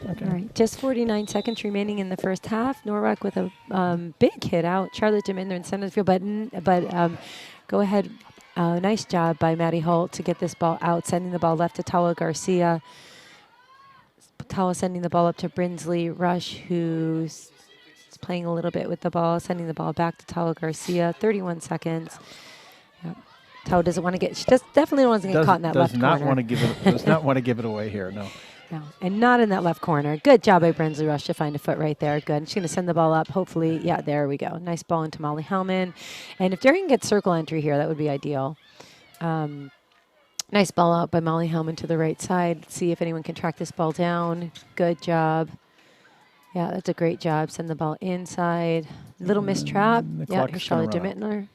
All right, just 49 seconds remaining in the first half. Norwalk with a big hit out. Charlotte Deminder in center field, but go ahead. Nice job by Maddie Holt to get this ball out, sending the ball left to Tawa Garcia. Tawa sending the ball up to Brinsley Rush, who's playing a little bit with the ball, sending the ball back to Tawa Garcia. 31 seconds. Yep. Tawa doesn't want to get. She definitely doesn't get caught in that left corner. Does not want to give it away here. No. No, and not in that left corner. Good job by Brinsley Rush to find a foot right there. Good. And she's going to send the ball up. Hopefully, yeah, there we go. Nice ball into Molly Hellman. And if Darien gets circle entry here, that would be ideal. Nice ball out by Molly Hellman to the right side. See if anyone can track this ball down. Good job. Yeah, that's a great job. Send the ball inside. Little missed trap. Yeah, here's Charlotte DeMittler.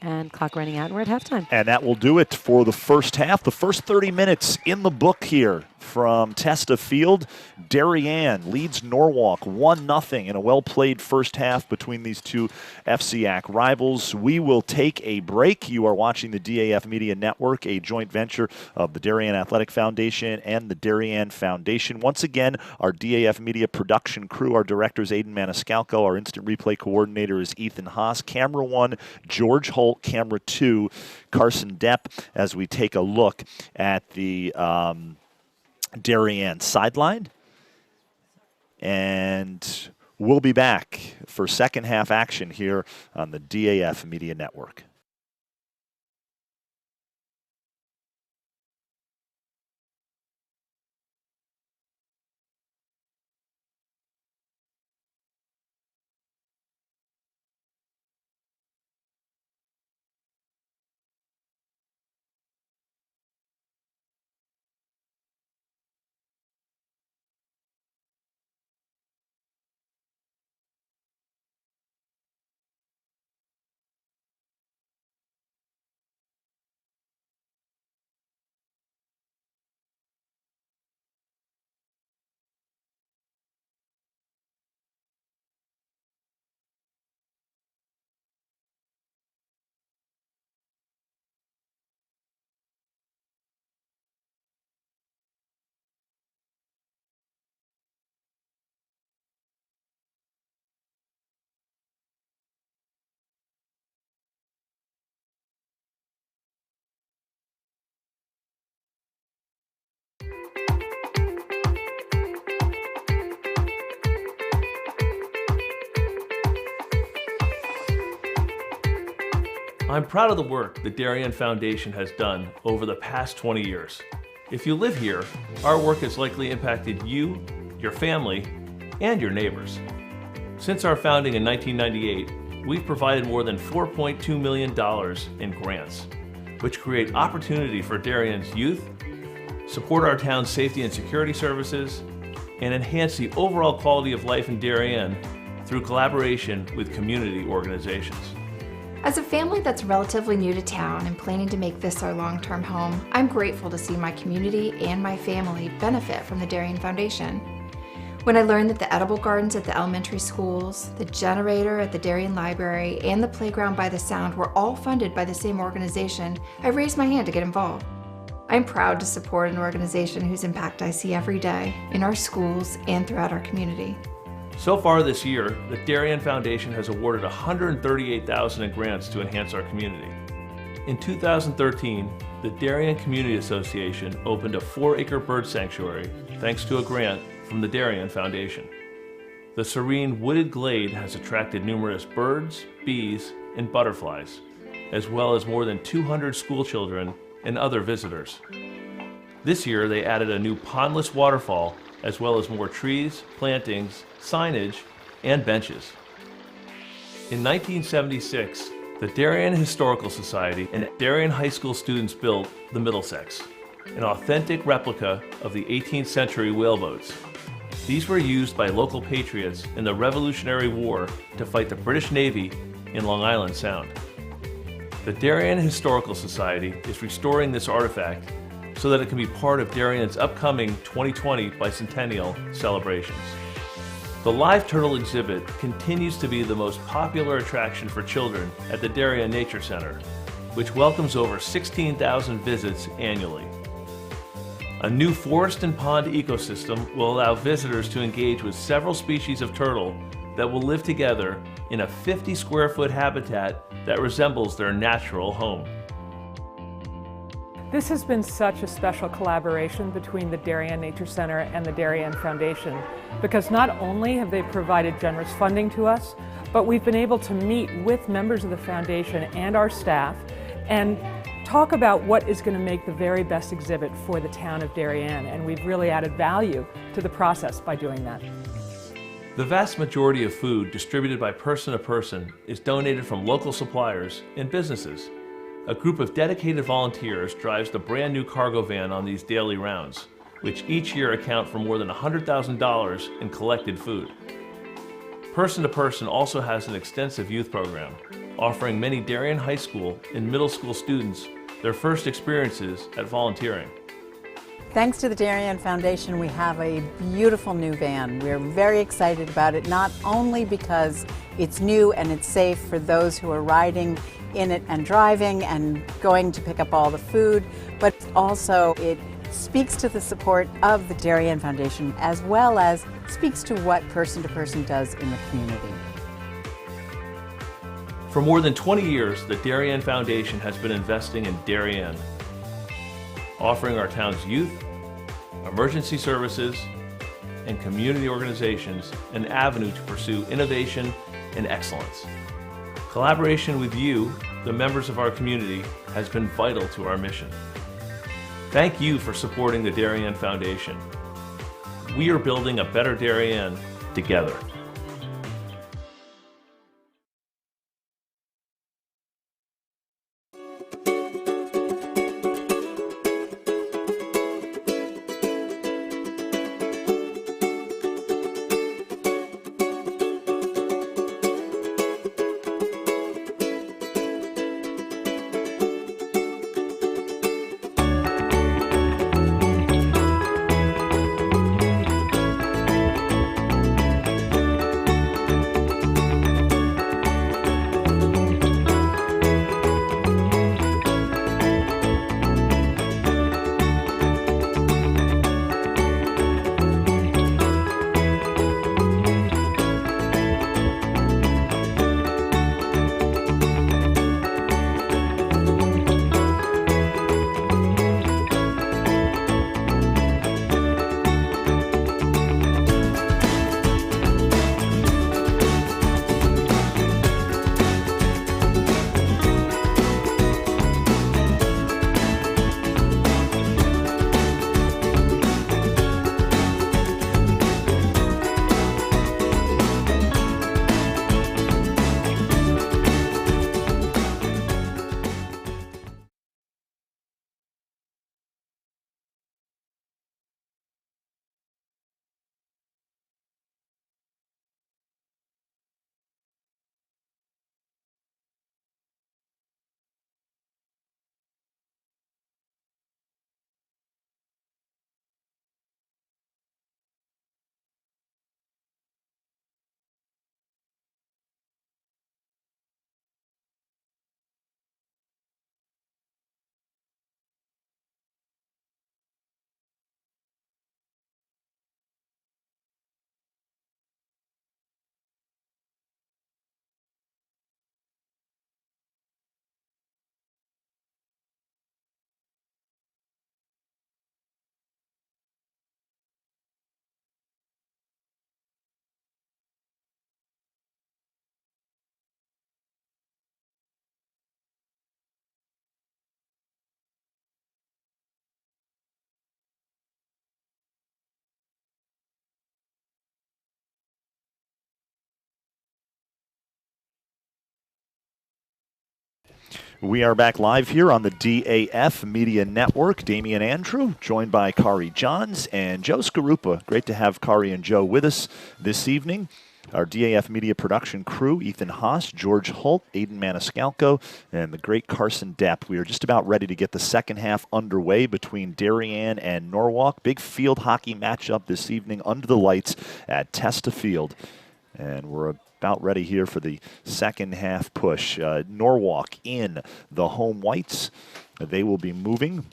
And clock running out, and we're at halftime. And that will do it for the first half. The first 30 minutes in the book here from Testa Field. Darien leads Norwalk 1-0 in a well-played first half between these two FCIAC rivals. We will take a break. You are watching the DAF Media Network, a joint venture of the Darien Athletic Foundation and the Darien Foundation. Once again, our DAF Media production crew, our director is Aiden Maniscalco, our instant replay coordinator is Ethan Haas, camera 1, George Holt, camera 2, Carson Depp, as we take a look at the Darien sideline. And we'll be back for second half action here on the DAF Media Network. I'm proud of the work the Darien Foundation has done over the past 20 years. If you live here, our work has likely impacted you, your family, and your neighbors. Since our founding in 1998, we've provided more than $4.2 million in grants, which create opportunity for Darien's youth, support our town's safety and security services, and enhance the overall quality of life in Darien through collaboration with community organizations. As a family that's relatively new to town and planning to make this our long-term home, I'm grateful to see my community and my family benefit from the Darien Foundation. When I learned that the edible gardens at the elementary schools, the generator at the Darien Library, and the playground by the Sound were all funded by the same organization, I raised my hand to get involved. I'm proud to support an organization whose impact I see every day in our schools and throughout our community. So far this year, the Darien Foundation has awarded $138,000 in grants to enhance our community. In 2013, the Darien Community Association opened a 4-acre bird sanctuary thanks to a grant from the Darien Foundation. The serene wooded glade has attracted numerous birds, bees, and butterflies, as well as more than 200 school children and other visitors. This year, they added a new pondless waterfall, as well as more trees, plantings, signage, and benches. In 1976, the Darien Historical Society and Darien High School students built the Middlesex, an authentic replica of the 18th century whaleboats. These were used by local patriots in the Revolutionary War to fight the British Navy in Long Island Sound. The Darien Historical Society is restoring this artifact so that it can be part of Darien's upcoming 2020 bicentennial celebrations. The live turtle exhibit continues to be the most popular attraction for children at the Darien Nature Center, which welcomes over 16,000 visits annually. A new forest and pond ecosystem will allow visitors to engage with several species of turtle that will live together in a 50-square-foot habitat that resembles their natural home. This has been such a special collaboration between the Darien Nature Center and the Darien Foundation, because not only have they provided generous funding to us, but we've been able to meet with members of the foundation and our staff and talk about what is going to make the very best exhibit for the town of Darien, and we've really added value to the process by doing that. The vast majority of food distributed by Person to Person is donated from local suppliers and businesses. A group of dedicated volunteers drives the brand new cargo van on these daily rounds, which each year account for more than $100,000 in collected food. Person to Person also has an extensive youth program, offering many Darien High School and middle school students their first experiences at volunteering. Thanks to the Darien Foundation, we have a beautiful new van. We're very excited about it, not only because it's new and it's safe for those who are riding in it and driving and going to pick up all the food, but also it speaks to the support of the Darien Foundation, as well as speaks to what Person to Person does in the community. For more than 20 years, the Darien Foundation has been investing in Darien, offering our town's youth, emergency services, and community organizations an avenue to pursue innovation and excellence. Collaboration with you, the members of our community, has been vital to our mission. Thank you for supporting the Darien Foundation. We are building a better Darien together. We are back live here on the DAF Media Network. Damian Andrew, joined by Kari Johns and Joe Skarupa. Great to have Kari and Joe with us this evening. Our DAF Media production crew, Ethan Haas, George Holt, Aiden Maniscalco, and the great Carson Depp. We are just about ready to get the second half underway between Darien and Norwalk. Big field hockey matchup this evening under the lights at Testa Field. And we're about ready here for the second half push. Norwalk in the home whites. They will be moving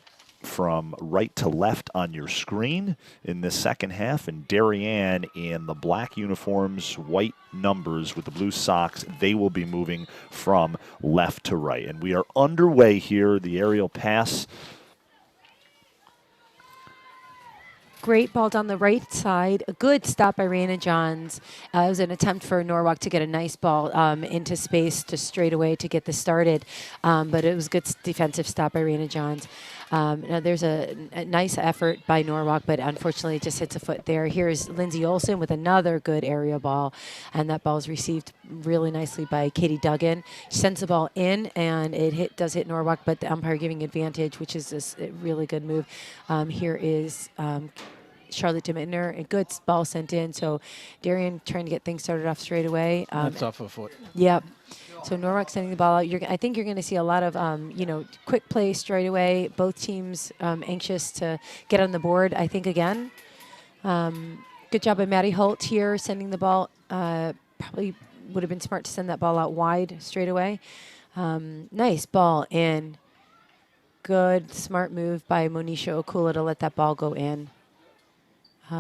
from right to left on your screen in this second half, and Darien in the black uniforms, white numbers with the blue socks, they will be moving from left to right. And we are underway here. The aerial pass. Great ball down the right side. A good stop by Raina Johns. It was an attempt for Norwalk to get a nice ball into space to straight away to get this started. But it was a good defensive stop by Raina Johns. Now there's a nice effort by Norwalk, but unfortunately it just hits a foot there. Here's Lindsay Olson with another good area ball, and that ball is received really nicely by Katie Duggan. She sends the ball in, and it does hit Norwalk, but the umpire giving advantage, which is a really good move. Here is Charlotte DeMittner, a good ball sent in. So Darien trying to get things started off straight away. That's off a foot. Yep. So Norwalk sending the ball out. I think you're going to see a lot of, quick play straight away. Both teams anxious to get on the board, I think, again. Good job by Maddie Holt here sending the ball. Probably would have been smart to send that ball out wide straight away. Nice ball in. Good, smart move by Monisha Okula to let that ball go in.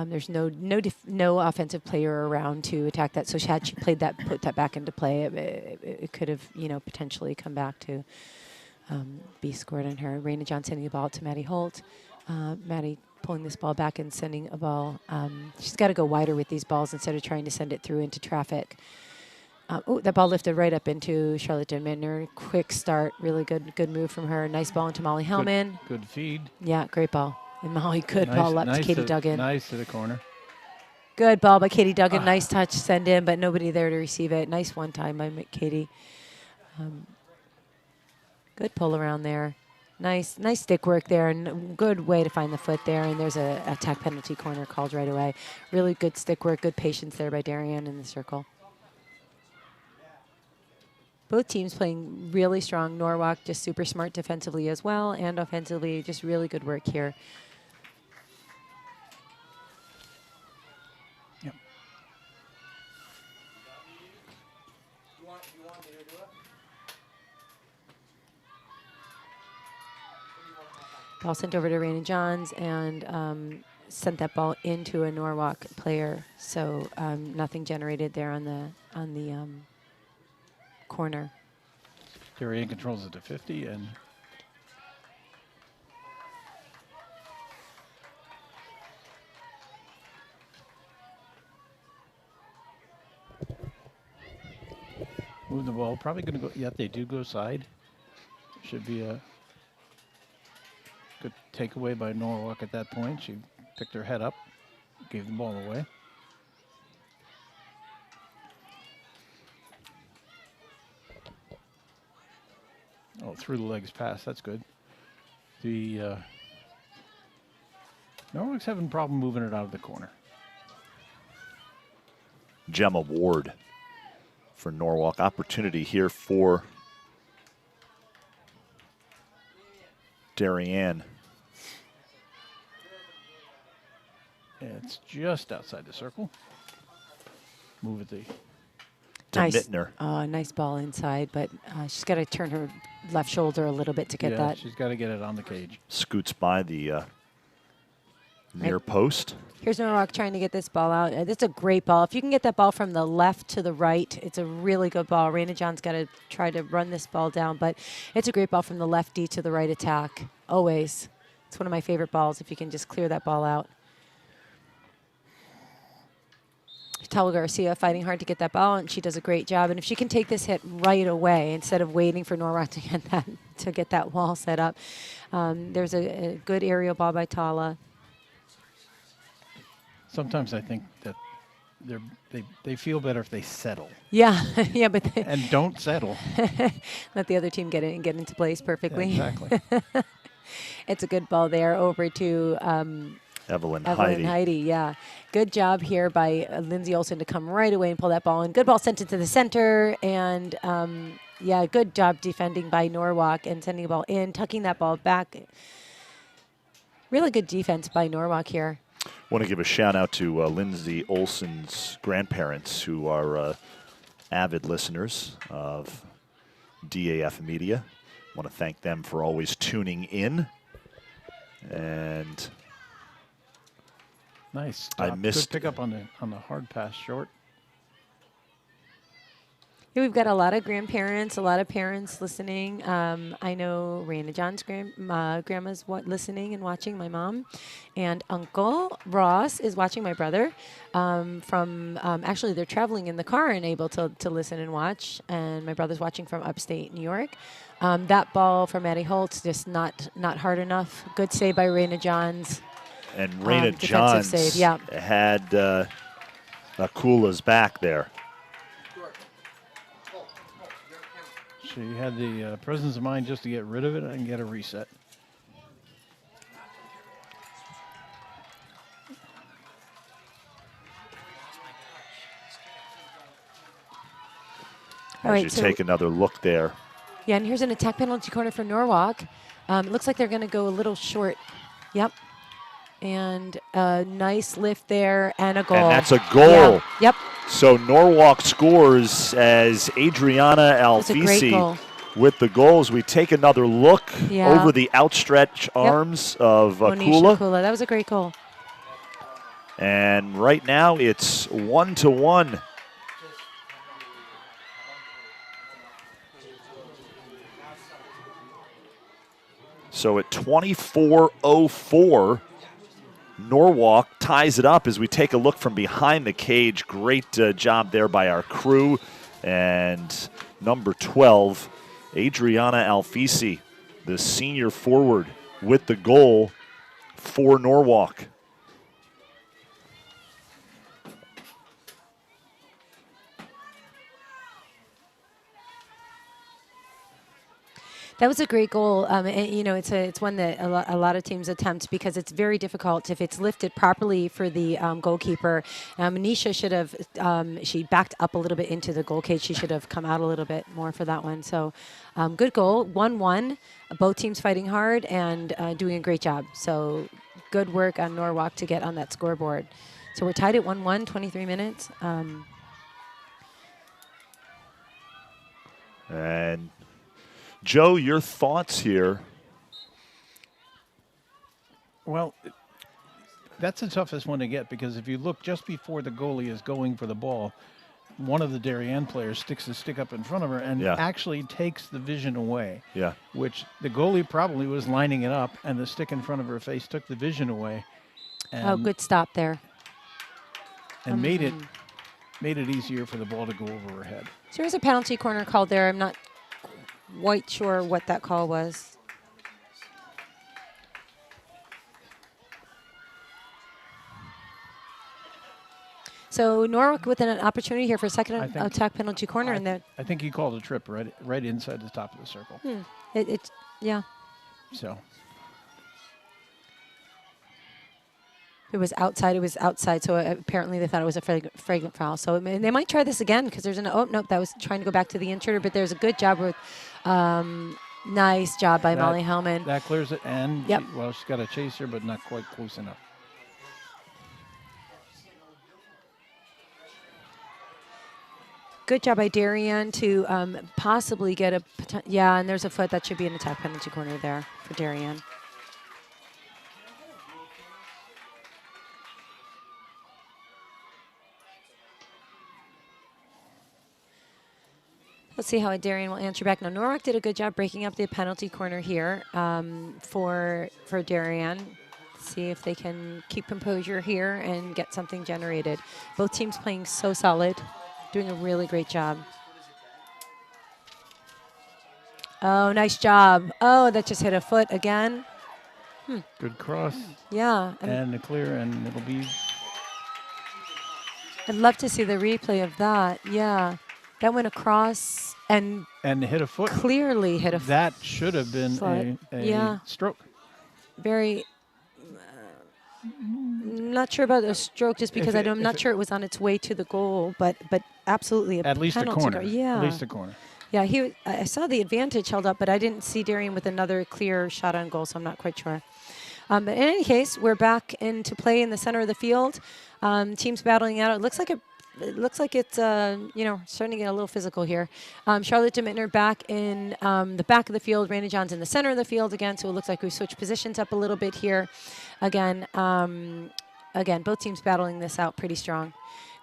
There's no offensive player around to attack that. So had she put that back into play, it could have potentially come back to be scored on her. Raina John sending the ball to Maddie Holt. Maddie pulling this ball back and sending a ball. She's got to go wider with these balls instead of trying to send it through into traffic. That ball lifted right up into Charlotte DeMittner. Quick start, really good move from her. Nice ball into Molly Hellman. Good feed. Yeah, great ball. And Molly, good ball up to Katie Duggan. Nice to the corner. Good ball by Katie Duggan. Nice touch, send in, but nobody there to receive it. Nice one time by Katie. Good pull around there. Nice stick work there, and good way to find the foot there. And there's a attack penalty corner called right away. Really good stick work, good patience there by Darien in the circle. Both teams playing really strong. Norwalk just super smart defensively as well, and offensively, just really good work here. Yep. Ball sent over to Raina Johns, and sent that ball into a Norwalk player. So nothing generated there on the corner. Darien controls it to 50, and move the ball. Probably going to go. Yep, they do go side. Should be a good takeaway by Norwalk at that point. She picked her head up, gave the ball away. Oh, through the legs pass. That's good. The Norwalk's having a problem moving it out of the corner. Gemma Ward for Norwalk. Opportunity here for Darien. It's just outside the circle. Move it the DeMittner. Nice ball inside, but she's got to turn her left shoulder a little bit to get that. She's got to get it on the cage. Scoots by the near post. Here's Norwalk trying to get this ball out. It's a great ball. If you can get that ball from the left to the right, it's a really good ball. Raina John's got to try to run this ball down, but it's a great ball from the lefty to the right attack. Always. It's one of my favorite balls if you can just clear that ball out. Tala Garcia fighting hard to get that ball, and she does a great job. And if she can take this hit right away instead of waiting for Norwalk to get that wall set up, there's a good aerial ball by Tala. Sometimes I think that they feel better if they settle Yeah, yeah, but and don't settle. let the other team get in and get into place perfectly. Exactly. It's a good ball there over to Evelyn Evelyn Heidi. Heidi. Yeah, good job here by Lindsay Olsen to come right away and pull that ball in. Good ball sent into the center, and yeah, good job defending by Norwalk and sending the ball in, tucking that ball back. Really good defense by Norwalk here. Want to give a shout out to Lindsay Olsen's grandparents, who are avid listeners of DAF Media. Want to thank them for always tuning in. And Nice. I Stop. missed- Good pickup on the hard pass short. Yeah, we've got a lot of grandparents, a lot of parents listening. I know Raina John's grandma's listening and watching, my mom. And Uncle Ross is watching, my brother. Actually, they're traveling in the car and able to listen and watch. And my brother's watching from upstate New York. That ball from Maddie Holtz, just not hard enough. Good save by Raina Johns. And Raina Defensive Johns save, yeah. had Akula's back there. She had the presence of mind just to get rid of it and get a reset. All As right, you so take another look there. yeah, and here's an attack penalty corner for Norwalk. It looks like they're going to go a little short. Yep. And a nice lift there and a goal. And that's a goal. Yeah. Yep. So Norwalk scores as Adriana That's a great goal. Alfisi with the goals. We take another look Yeah. over the outstretched arms of Monisha Akula. Akula. That was a great goal. And right now it's 1-1. So at 24:04, Norwalk ties it up as we take a look from behind the cage. Great job there by our crew. And number 12, Adriana Alfisi, the senior forward, with the goal for Norwalk. That was a great goal. And, you know, it's one that a lot of teams attempt because it's very difficult if it's lifted properly for the goalkeeper. Nisha should have, she backed up a little bit into the goal cage. She should have come out a little bit more for that one. So good goal, 1-1. Both teams fighting hard and doing a great job. So good work on Norwalk to get on that scoreboard. So we're tied at 1-1, 23 minutes. And Joe, your thoughts here? Well, that's the toughest one to get because if you look just before the goalie is going for the ball, one of the Darien players sticks his stick up in front of her and actually takes the vision away. Yeah. Which the goalie probably was lining it up, and the stick in front of her face took the vision away. Oh, good stop there. And made it easier for the ball to go over her head. So there's a penalty corner called there. I'm not quite sure what that call was. So Norwalk with an opportunity here for a second attack penalty corner, and then I think he called a trip right inside the top of the circle. Yeah. So it was outside. So apparently they thought it was a flagrant foul. So they might try this again because there's nope. That was trying to go back to the intruder, but there's a good job with. Nice job by Molly Hellman. That clears it, and yep. She's got a chaser, but not quite close enough. Good job by Darien to possibly get a and there's a foot that should be an attack penalty corner there for Darien. Let's see how Darien will answer back. Now, Norwalk did a good job breaking up the penalty corner here for Darien. See if they can keep composure here and get something generated. Both teams playing so solid, doing a really great job. Oh, nice job. Oh, that just hit a foot again. Good cross. Yeah. And the clear, and it'll be I'd love to see the replay of that. Yeah. That went across and hit a foot. clearly hit a That should have been foot. a Yeah. stroke. Very. Not sure about the stroke, just because I'm not sure it was on its way to the goal, but absolutely a At least a penalty corner. goal. Yeah. At least a corner. Yeah, I saw the advantage held up, but I didn't see Darien with another clear shot on goal, so I'm not quite sure. But in any case, we're back into play in the center of the field. Teams battling out. It looks like it's starting to get a little physical here. Charlotte DeMittner back in the back of the field. Raina John's in the center of the field again. So it looks like we switched positions up a little bit here. Again, both teams battling this out pretty strong.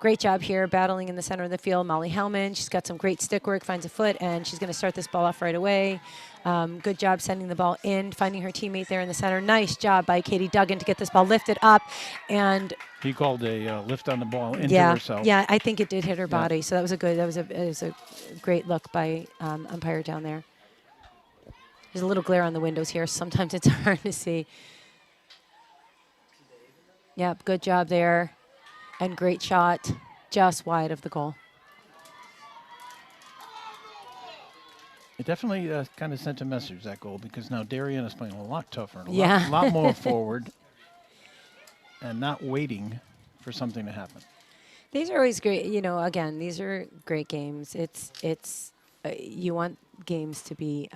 Great job here, battling in the center of the field. Molly Hellman, she's got some great stick work, finds a foot, and she's going to start this ball off right away. Good job sending the ball in, finding her teammate there in the center. Nice job by Katie Duggan to get this ball lifted up. And he called a lift on the ball into herself. Yeah, I think it did hit her body. So that was a great look by umpire down there. There's a little glare on the windows here. Sometimes it's hard to see. Yep, good job there. And great shot, just wide of the goal. It definitely kind of sent a message, that goal, because now Darien is playing a lot tougher and a Yeah. lot more forward and not waiting for something to happen. These are always great. Again, these are great games. It's you want games to be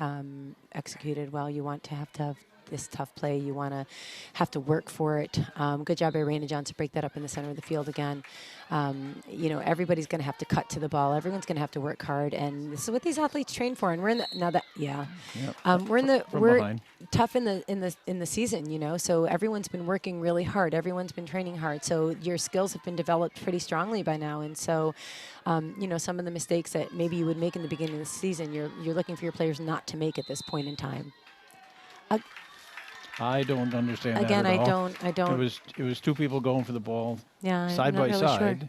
executed well. You want to have this tough play. You want to have to work for it. Good job by Raina John to break that up in the center of the field again. Everybody's going to have to cut to the ball. Everyone's going to have to work hard, and this is what these athletes train for. And we're in we're tough in the season. So everyone's been working really hard. Everyone's been training hard. So your skills have been developed pretty strongly by now. And so, some of the mistakes that maybe you would make in the beginning of the season, you're looking for your players not to make at this point in time. I don't understand Again, that at all. I don't. It was two people going for the ball I'm side by not really side. Sure.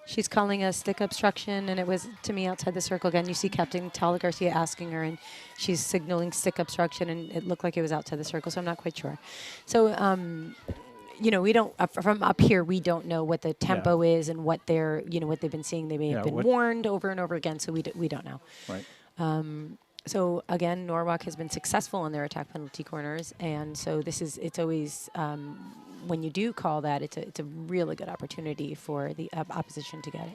She's calling a stick obstruction, and it was, to me, outside the circle. Again, you see Captain Tala Garcia asking her, and she's signaling stick obstruction, and it looked like it was outside the circle, so I'm not quite sure. So, we don't, from up here, we don't know what the tempo is and what what they've been seeing. They may have been warned over and over again, so we don't know. Right. So again, Norwalk has been successful in their attack penalty corners, and so it's always when you do call that, it's a really good opportunity for the opposition to get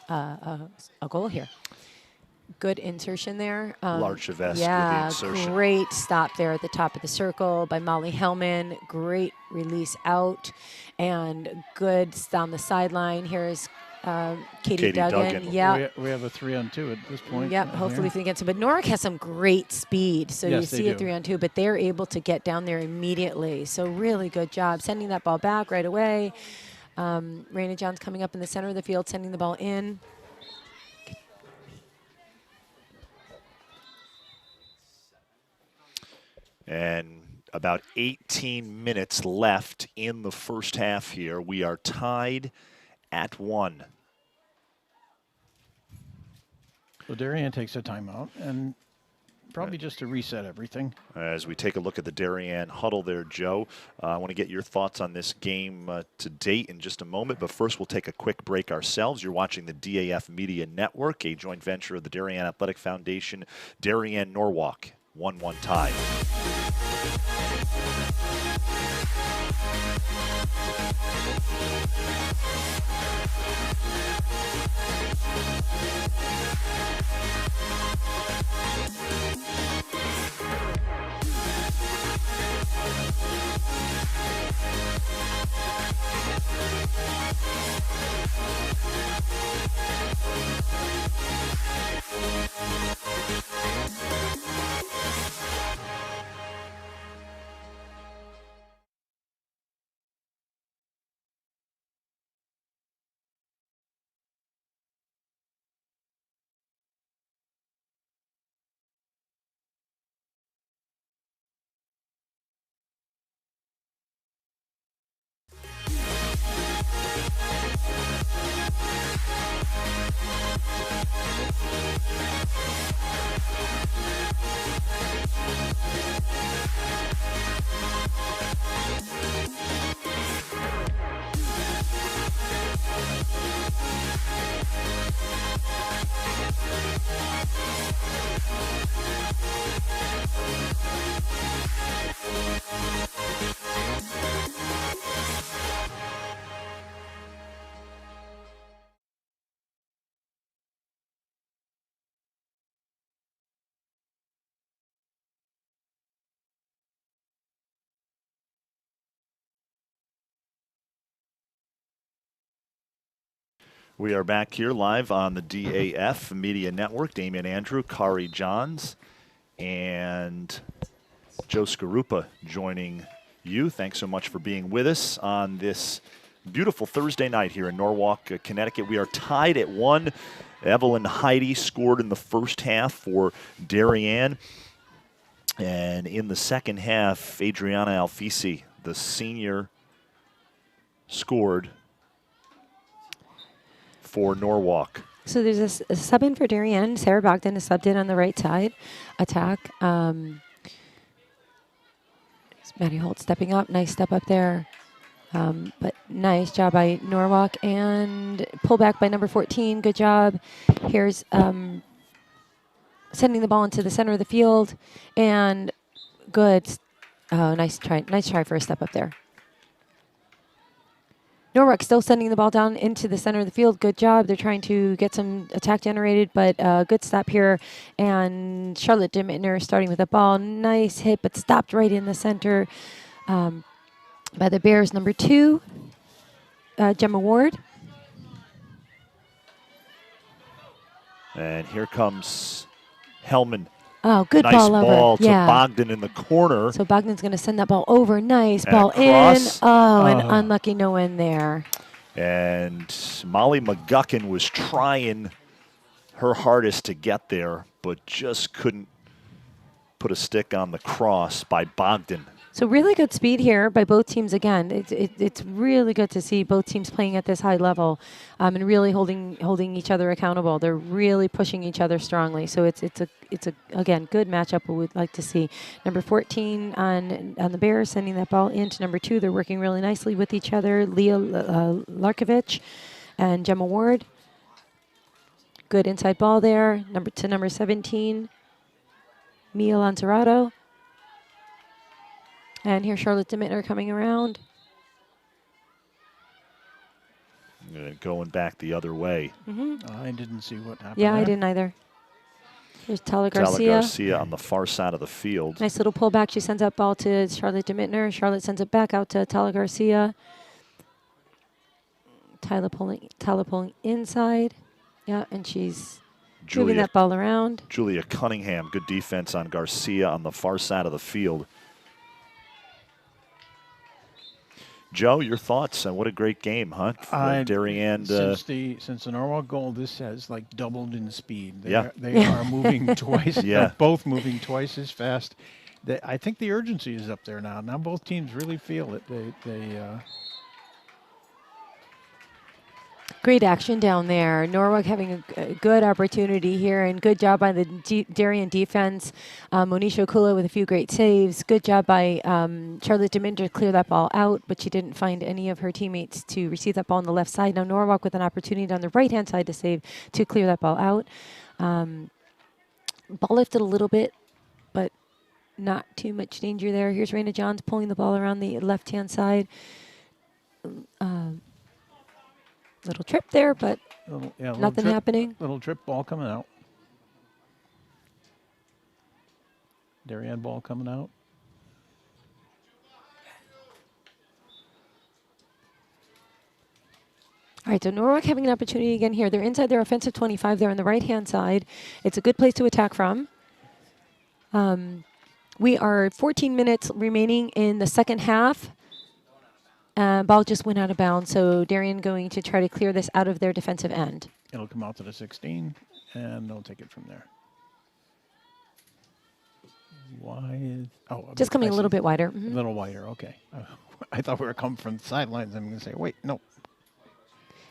a goal here. Good insertion there. Larchevesque with the insertion. Great stop there at the top of the circle by Molly Hellman. Great release out, and good down the sideline. Here's Katie Duggan. Yeah, we have a 3-on-2 at this point. Yeah, hopefully if they get to. But Norwalk has some great speed, so you see a 3-on-2, but they're able to get down there immediately. So really good job sending that ball back right away. Raina John's coming up in the center of the field, sending the ball in. And about 18 minutes left in the first half here. We are tied at 1. So Darien takes a timeout, and probably just to reset everything. As we take a look at the Darien huddle there, Joe, I want to get your thoughts on this game to date in just a moment, but first we'll take a quick break ourselves. You're watching the DAF Media Network, a joint venture of the Darien Athletic Foundation, Darien Norwalk, 1-1 tie. We are back here live on the DAF Media Network. Damian Andrew, Kari Johns, and Joe Skarupa joining you. Thanks so much for being with us on this beautiful Thursday night here in Norwalk, Connecticut. We are tied at 1. Evelyn Heidi scored in the first half for Darien. And in the second half, Adriana Alfisi, the senior, scored for Norwalk. So there's a sub in for Darien. Sarah Bogdan is subbed in on the right side. Attack. Maddie Holt stepping up. Nice step up there. But nice job by Norwalk. And pull back by number 14. Good job. Here's sending the ball into the center of the field. And good. Oh, nice try. Nice try for a step up there. Norwalk still sending the ball down into the center of the field. Good job. They're trying to get some attack generated, but good stop here. And Charlotte Dimitner starting with the ball. Nice hit, but stopped right in the center by the Bears. Number 2, Gemma Ward. And here comes Hellman. Oh, good nice ball over. Ball to Yeah. Bogdan in the corner. So Bogdan's going to send that ball over. Nice And ball in. across. Oh, an unlucky no in there. And Molly McGuckin was trying her hardest to get there, but just couldn't put a stick on the cross by Bogdan. So really good speed here by both teams again. It's really good to see both teams playing at this high level and really holding each other accountable. They're really pushing each other strongly. So it's a again good matchup we would like to see. Number 14 on the Bears sending that ball into number 2. They're working really nicely with each other. Leah Larkovich and Gemma Ward. Good inside ball there. Number 17, Mia Lanzarato. And here's Charlotte Dimitner coming around. And going back the other way. I didn't see what happened. Yeah, there. I didn't either. Here's Tala Tala Garcia. Garcia on the far side of the field. Nice little pullback. She sends that ball to Charlotte Dimitner. Charlotte sends it back out to Tala Garcia. Tala pulling inside. Yeah, and she's moving that ball around. Julia Cunningham, good defense on Garcia on the far side of the field. Joe, your thoughts on what a great game, huh? Darien. Since the Norwalk goal, this has like doubled in speed. They Yeah. are moving twice. Yeah. They're both moving twice as fast. I think the urgency is up there now. Now both teams really feel it. Great action down there. Norwalk having a good opportunity here, and good job by the Darien defense. Monisha Okula with a few great saves. Good job by Charlotte Dimitner to clear that ball out, but she didn't find any of her teammates to receive that ball on the left side. Now Norwalk with an opportunity on the right-hand side to clear that ball out. Ball lifted a little bit, but not too much danger there. Here's Raina Johns pulling the ball around the left-hand side. Little trip there, but nothing happening. Little trip ball coming out. Darien ball coming out. All right, so Norwalk having an opportunity again here. They're inside their offensive 25. They're on the right-hand side. It's a good place to attack from. We are 14 minutes remaining in the second half. Ball just went out of bounds, so Darien going to try to clear this out of their defensive end. It'll come out to the 16, and they'll take it from there. Just coming a little bit wider. A little wider, okay. I thought we were coming from the sidelines. I'm going to say, wait, no.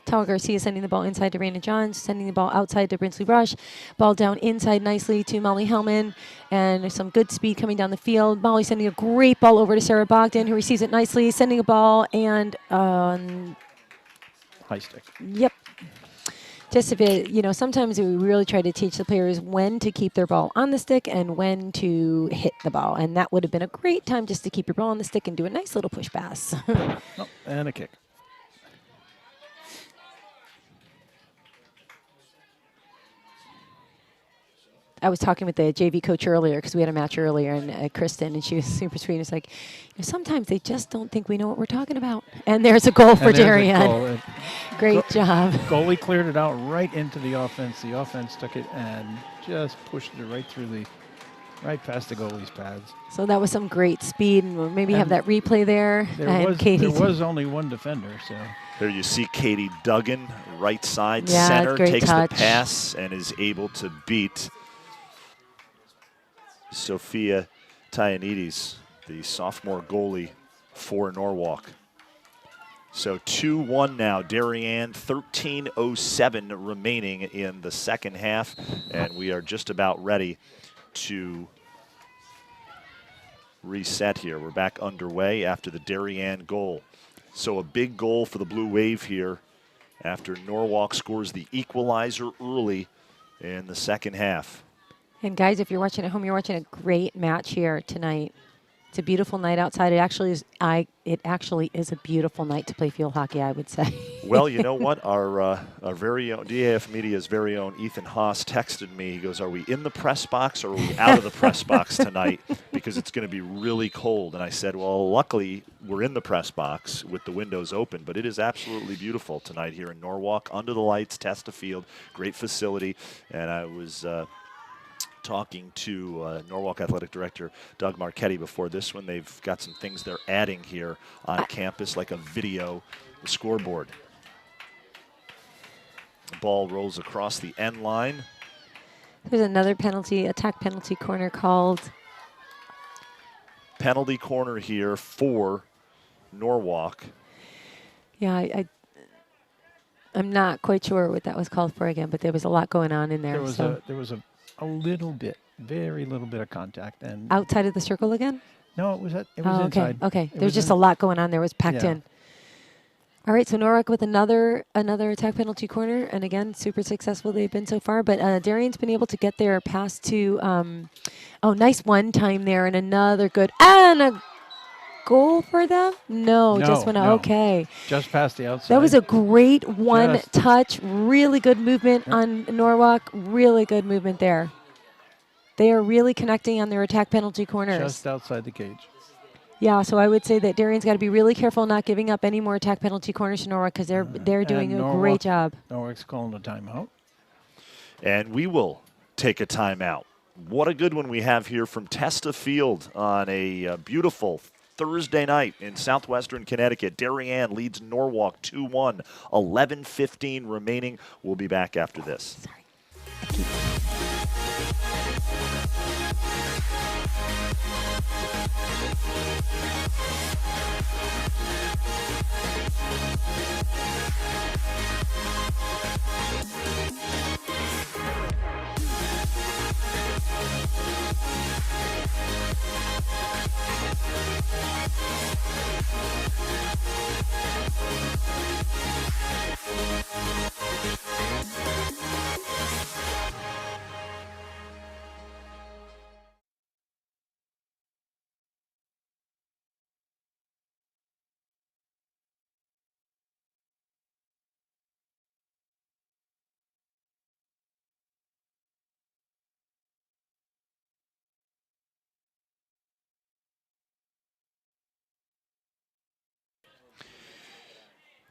Tala Garcia sending the ball inside to Raina Johns, sending the ball outside to Brinsley Rush. Ball down inside nicely to Molly Hellman, and there's some good speed coming down the field. Molly sending a great ball over to Sarah Bogdan, who receives it nicely, sending a ball, and High stick. Yep. Just if it, sometimes we really try to teach the players when to keep their ball on the stick and when to hit the ball, and that would have been a great time just to keep your ball on the stick and do a nice little push pass. Oh, and a kick. I was talking with the JV coach earlier because we had a match earlier, and Kristen, and she was super sweet. It's like, sometimes they just don't think we know what we're talking about. And there's a goal for And there's a Darien. goal. Great job. Goalie cleared it out right into the offense. The offense took it and just pushed it right past the goalie's pads. So that was some great speed, and we'll maybe have that replay there. There was only one defender, so. There you see Katie Duggan, right side Yeah, center, great takes touch. the pass and is able to beat Sophia Tyanides, the sophomore goalie for Norwalk. So 2-1 now, Darien, 13:07 remaining in the second half, and we are just about ready to reset here. We're back underway after the Darien goal. So a big goal for the Blue Wave here after Norwalk scores the equalizer early in the second half. And guys, if you're watching at home, you're watching a great match here tonight. It's a beautiful night outside. It actually is a beautiful night to play field hockey, I would say. Well, you know what? Our very own DAF Media's very own Ethan Haas texted me. He goes, "Are we in the press box or are we out of the press box tonight? Because it's going to be really cold." And I said, "Well, luckily we're in the press box with the windows open, but it is absolutely beautiful tonight here in Norwalk, under the lights, Testa Field, great facility." And I was talking to Norwalk Athletic Director Doug Marchetti before this one. They've got some things they're adding here on campus, like a video scoreboard. The ball rolls across the end line. There's another attack penalty corner called. Penalty corner here for Norwalk. Yeah, I'm not quite sure what that was called for again, but there was a lot going on in there. There was a little bit, very little bit of contact. And outside of the circle again? No, it was okay. inside. Okay, there's just a lot going on there. It was packed in. All right, so Norwalk with another attack penalty corner, and again, super successful they've been so far. But Darien's been able to get their pass to, nice one time there, and another good, and a goal for them? No, just went out. No. Okay. Just past the outside. That was a great one touch. Really good movement on Norwalk. Really good movement there. They are really connecting on their attack penalty corners. Just outside the cage. Yeah, so I would say that Darien's got to be really careful not giving up any more attack penalty corners to Norwalk because they're doing a great job. Norwalk's calling a timeout. And we will take a timeout. What a good one we have here from Testa Field on a beautiful Thursday night in southwestern Connecticut. Darien leads Norwalk 2-1, 11:15 remaining. We'll be back after this.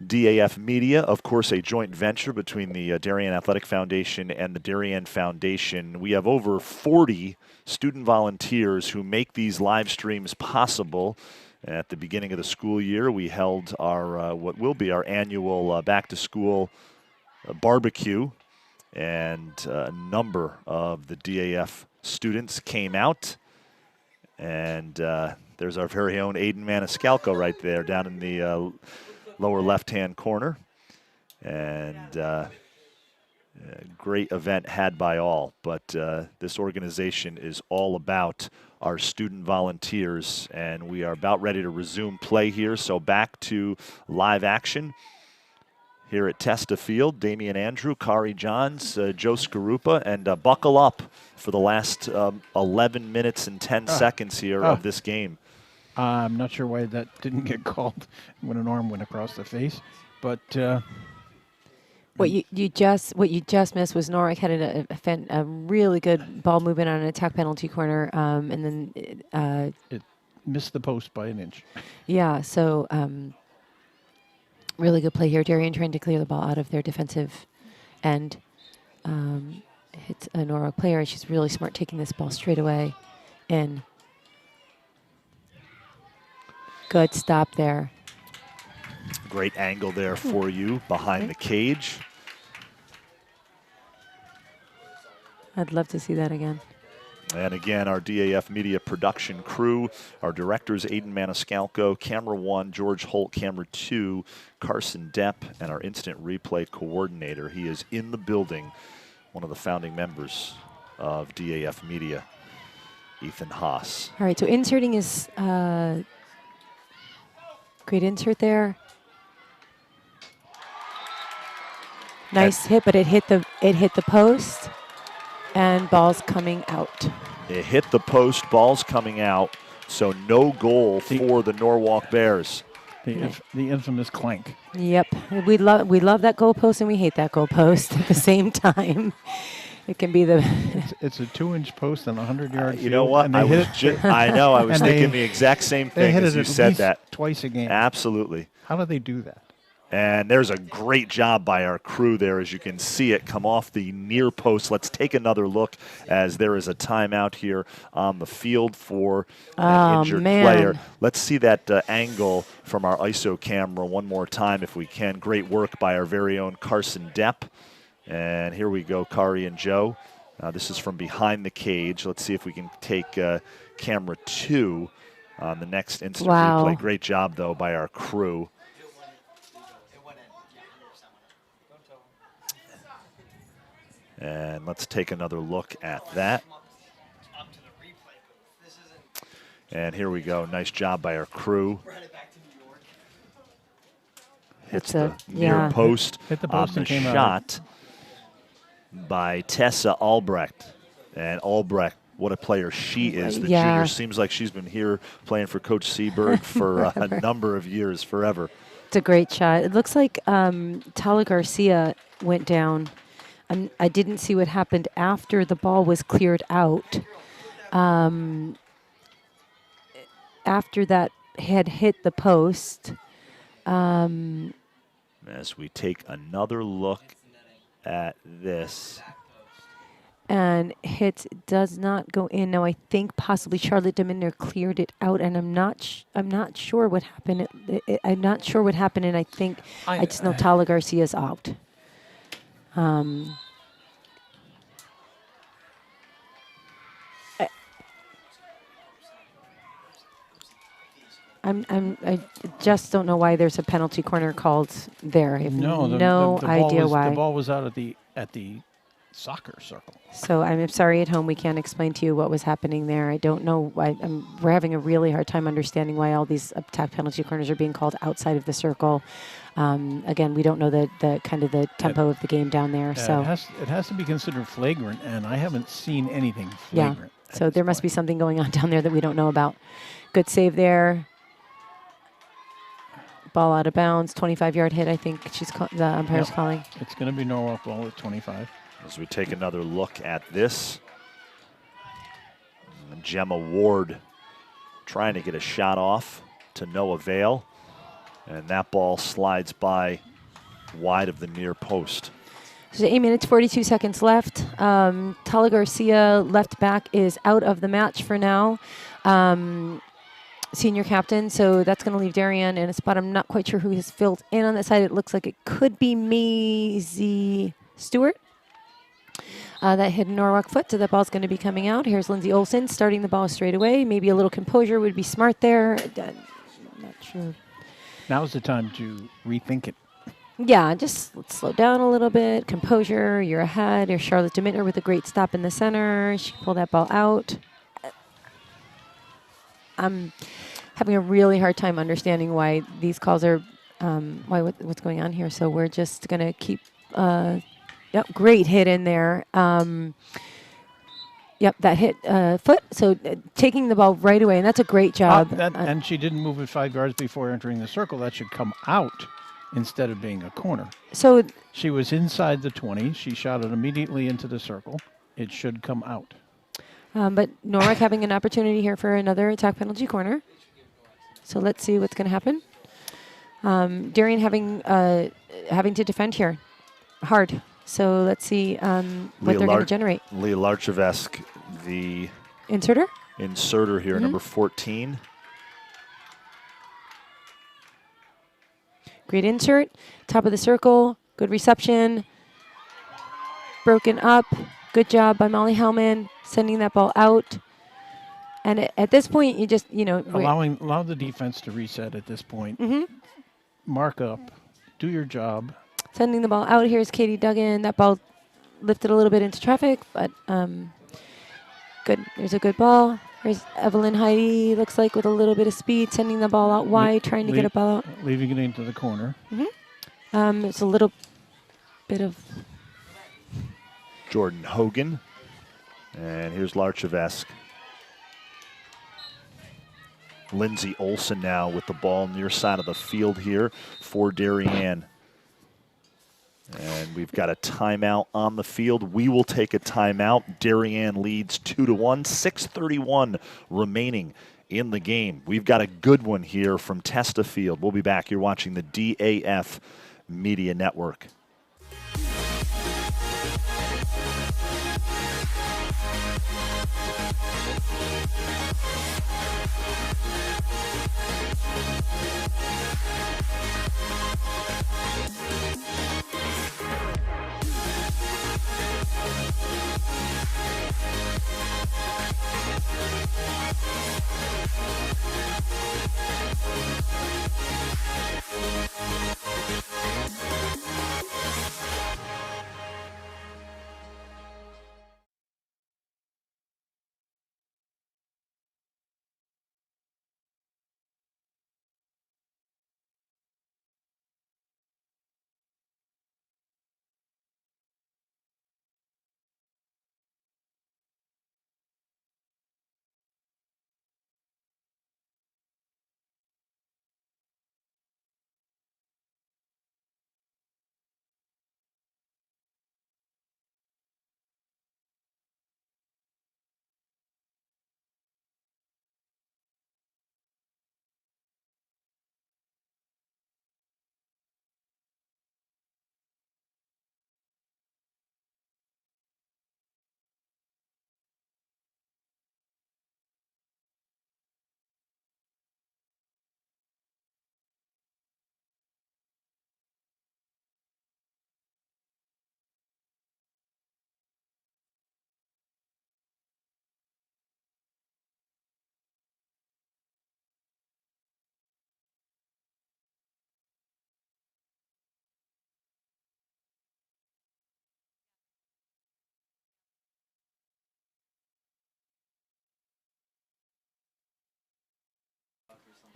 DAF Media, of course, a joint venture between the Darien Athletic Foundation and the Darien Foundation. We have over 40 student volunteers who make these live streams possible. At the beginning of the school year, we held our what will be our annual back-to-school barbecue, and a number of the DAF students came out. And there's our very own Aiden Maniscalco right there down in the lower left-hand corner. And great event had by all. But this organization is all about our student volunteers, and we are about ready to resume play here. So back to live action here at Testa Field. Damian Andrew, Kari Johns, Joe Scarupa, and buckle up for the last 11 minutes and 10 seconds here of this game. I'm not sure why that didn't get called when an arm went across the face, but What you just missed was Norwalk had a really good ball movement on an attack penalty corner, and then It missed the post by an inch. yeah. So really good play here. Darien trying to clear the ball out of their defensive end. Hits a Norwalk player. She's really smart taking this ball straight away in. Good stop there. Great angle there for you behind the cage. I'd love to see that again. And again, our DAF Media production crew, our directors, Aiden Maniscalco, Camera 1, George Holt, Camera 2, Carson Depp, and our instant replay coordinator. He is in the building, one of the founding members of DAF Media, Ethan Haas. All right, so inserting is great insert there. Nice hit, but it hit the post, and ball's coming out. It hit the post, ball's coming out, so no goal for the Norwalk Bears. The infamous clank. Yep, we love that goal post and we hate that goal post at the same time. It can be the. It's a 2-inch post and a 100-yard field. You know what? And they hit it. I know. I was and thinking the exact same They thing hit as it you at said least that. twice a game. Absolutely. How do they do that? And there's a great job by our crew there, as you can see it come off the near post. Let's take another look as there is a timeout here on the field for an injured player. Let's see that angle from our ISO camera one more time if we can. Great work by our very own Carson Depp. And here we go, Kari and Joe. This is from behind the cage. Let's see if we can take camera 2 on the next instant replay. Great job, though, by our crew. And let's take another look at that. And here we go. Nice job by our crew. Hits the near post. Hit the post on and the came out. shot by Tessa Albrecht. And Albrecht, what a player she is. The junior seems like she's been here playing for Coach Seberg for a number of years, forever. It's a great shot. It looks like Tala Garcia went down. I didn't see what happened after the ball was cleared out. After that had hit the post. As we take another look at this. And hit does not go in. Now I think possibly Charlotte Deminder cleared it out, and I'm not sure what happened. I'm not sure what happened, and I think I just know Tala Garcia's out. I just don't know why there's a penalty corner called there. I have no idea why. The ball was out at the soccer circle. So I'm sorry at home we can't explain to you what was happening there. I don't know why. We're having a really hard time understanding why all these attack penalty corners are being called outside of the circle. Again, we don't know the kind of the tempo of the game down there. So it has to be considered flagrant, and I haven't seen anything flagrant. Yeah. So there must be something going on down there that we don't know about. Good save there. Ball out of bounds, 25-yard hit. I think the umpire's calling. It's going to be Norwalk ball at 25. As we take another look at this, and Gemma Ward trying to get a shot off to no avail, and that ball slides by wide of the near post. So 8 minutes, 42 seconds left. Tala Garcia, left back, is out of the match for now. Senior captain, so that's going to leave Darien in a spot. I'm not quite sure who has filled in on that side. It looks like it could be Maisie Stewart. That hit a Norwalk foot, so that ball's going to be coming out. Here's Lindsay Olsen starting the ball straight away. Maybe a little composure would be smart there. I'm not sure. Now's the time to rethink it. Yeah, just let's slow down a little bit. Composure, you're ahead. Here's Charlotte Deminter with a great stop in the center. She pulled that ball out. I'm having a really hard time understanding why these calls are, what's going on here. So we're just going to keep, great hit in there. Yep, that hit foot. So taking the ball right away, and that's a great job. And she didn't move it 5 yards before entering the circle. That should come out. instead of being a corner. So She was inside the 20. She shot it immediately into the circle. It should come out. but Norwalk having an opportunity here for another attack penalty corner. So let's see what's going to happen. Darien having to defend here hard. So let's see what they're going to generate. Leah Larchevesque, the Inserter? inserter here, number 14. Great insert. Top of the circle. Good reception. Broken up. Good job by Molly Hellman sending that ball out. And at this point, you just, Allow the defense to reset at this point. Mark up. Do your job. sending the ball out. Here's Katie Duggan. That ball lifted a little bit into traffic, but good. There's a good ball. There's Evelyn Heidi, looks like, with a little bit of speed, sending the ball out wide, trying to get a ball out. Leaving it into the corner. It's a little bit of... Jordan Hogan. And here's Larchevesque. Lindsay Olson now with the ball near side of the field here for Darien. And we've got a timeout on the field. We will take a timeout. Darien leads 2-1, 6:31 remaining in the game. We've got a good one here from Testa Field. We'll be back. You're watching the DAF Media Network.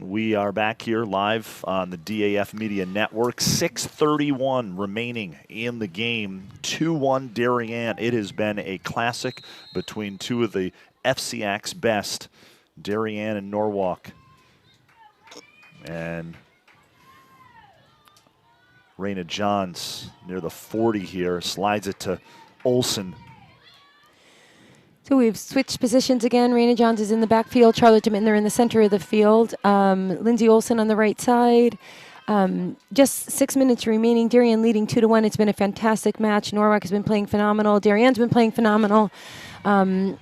We are back here live on the DAF Media Network. 6:31 remaining in the game. 2-1 Darien. It has been a classic between two of the FCIAC's best, Darien and Norwalk. And Raina Johns near the 40 here, slides it to Olson. So we've switched positions again. Raina Johns is in the backfield. Charlotte DeMittner in the center of the field. Lindsay Olson on the right side. Just 6 minutes remaining. Darien leading 2-1. It's been a fantastic match. Norwalk has been playing phenomenal. Darien's been playing phenomenal. Raina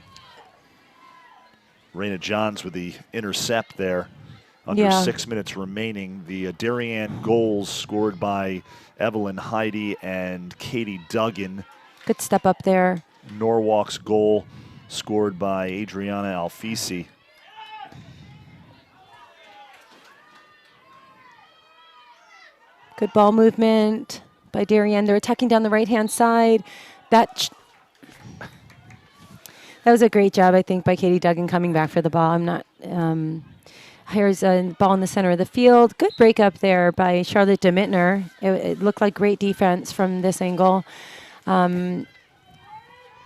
Johns with the intercept there. Under 6 minutes remaining. The Darien goals scored by Evelyn Heidi and Katie Duggan. Good step up there. Norwalk's goal scored by Adriana Alfisi. Good ball movement by Darien. They're attacking down the right-hand side. That was a great job, I think, by Katie Duggan coming back for the ball. Here's a ball in the center of the field. Good break up there by Charlotte DeMittner. It looked like great defense from this angle.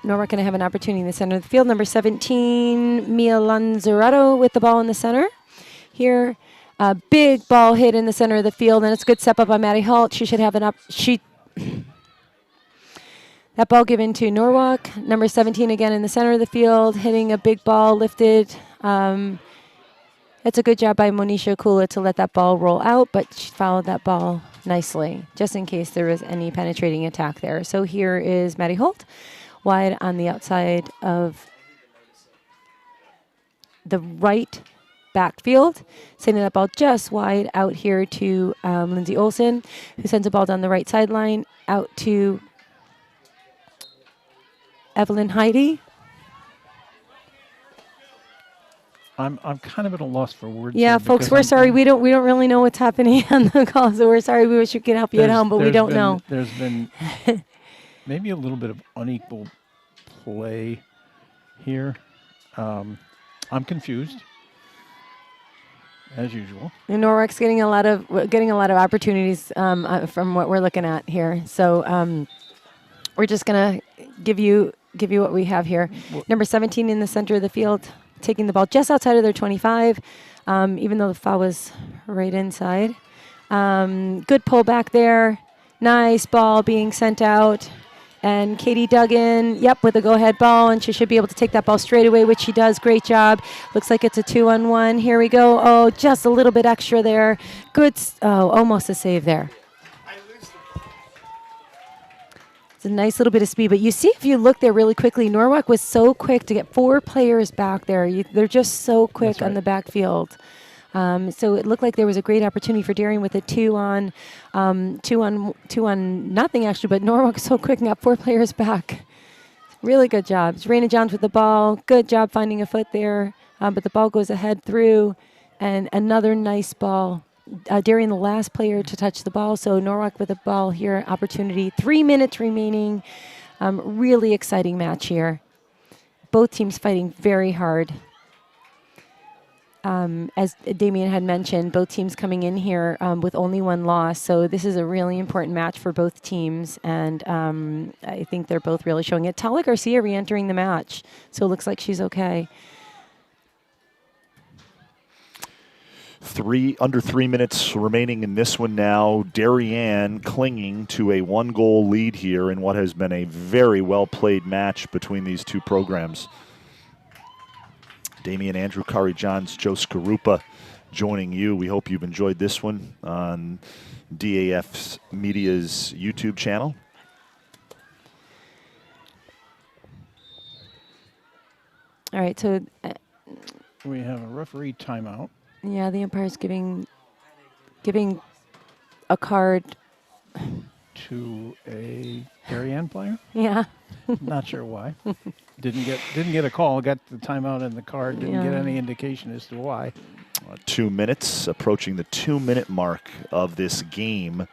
Norwalk going to have an opportunity in the center of the field. Number 17, Mia Lanzarato with the ball in the center. Here, A big ball hit in the center of the field, and it's a good step up by Maddie Holt. She should have an up. That ball given to Norwalk, number 17 again in the center of the field, hitting a big ball, lifted. It's a good job by Monisha Kula to let that ball roll out, but she followed that ball nicely, just in case there was any penetrating attack there. So here is Maddie Holt, wide on the outside of the right backfield, sending that ball just wide out here to Lindsay Olson, who sends a ball down the right sideline out to Evelyn Heidi. I'm kind of at a loss for words. Yeah, here folks, because we're sorry. We don't really know what's happening on the call, so we're sorry. We wish we could help you at home, but we don't know. There's been maybe a little bit of unequal play here. I'm confused, as usual. And Norwalk's getting a lot of opportunities from what we're looking at here. So we're just gonna give you what we have here. Number 17 in the center of the field, taking the ball just outside of their 25, even though the foul was right inside. Good pull back there. Nice ball being sent out. And Katie Duggan, with a go-ahead ball, and she should be able to take that ball straight away, which she does. Great job. Looks like it's a 2-on-1. Here we go. Oh, just a little bit extra there. Good. Almost a save there. It's a nice little bit of speed. But you see, if you look there really quickly, Norwalk was so quick to get 4 players back there. They're just so quick on the backfield. So it looked like there was a great opportunity for Darien with a 2-on nothing actually, but Norwalk so quick and got 4 players back. Really good job. It's Raina Johns with the ball. Good job finding a foot there, but the ball goes ahead through, and another nice ball. Darien, the last player to touch the ball, so Norwalk with the ball here. Opportunity. 3 minutes remaining. Really exciting match here. Both teams fighting very hard. As Damien had mentioned, both teams coming in here with only 1 loss. So this is a really important match for both teams. And I think they're both really showing it. Tala Garcia re-entering the match. So it looks like she's okay. Under 3 minutes remaining in this one now. Darien clinging to a 1-goal lead here in what has been a very well-played match between these two programs. Damien, Andrew, Kari Johns, Joe Skarupa joining you. We hope you've enjoyed this one on DAF Media's YouTube channel. All right, so We have a referee timeout. yeah, the umpire's giving a card To a Darien player. Yeah. Not sure why. Didn't get a call. Got the timeout and the card. Didn't get any indication as to why. 2 minutes, approaching the 2-minute mark of this game.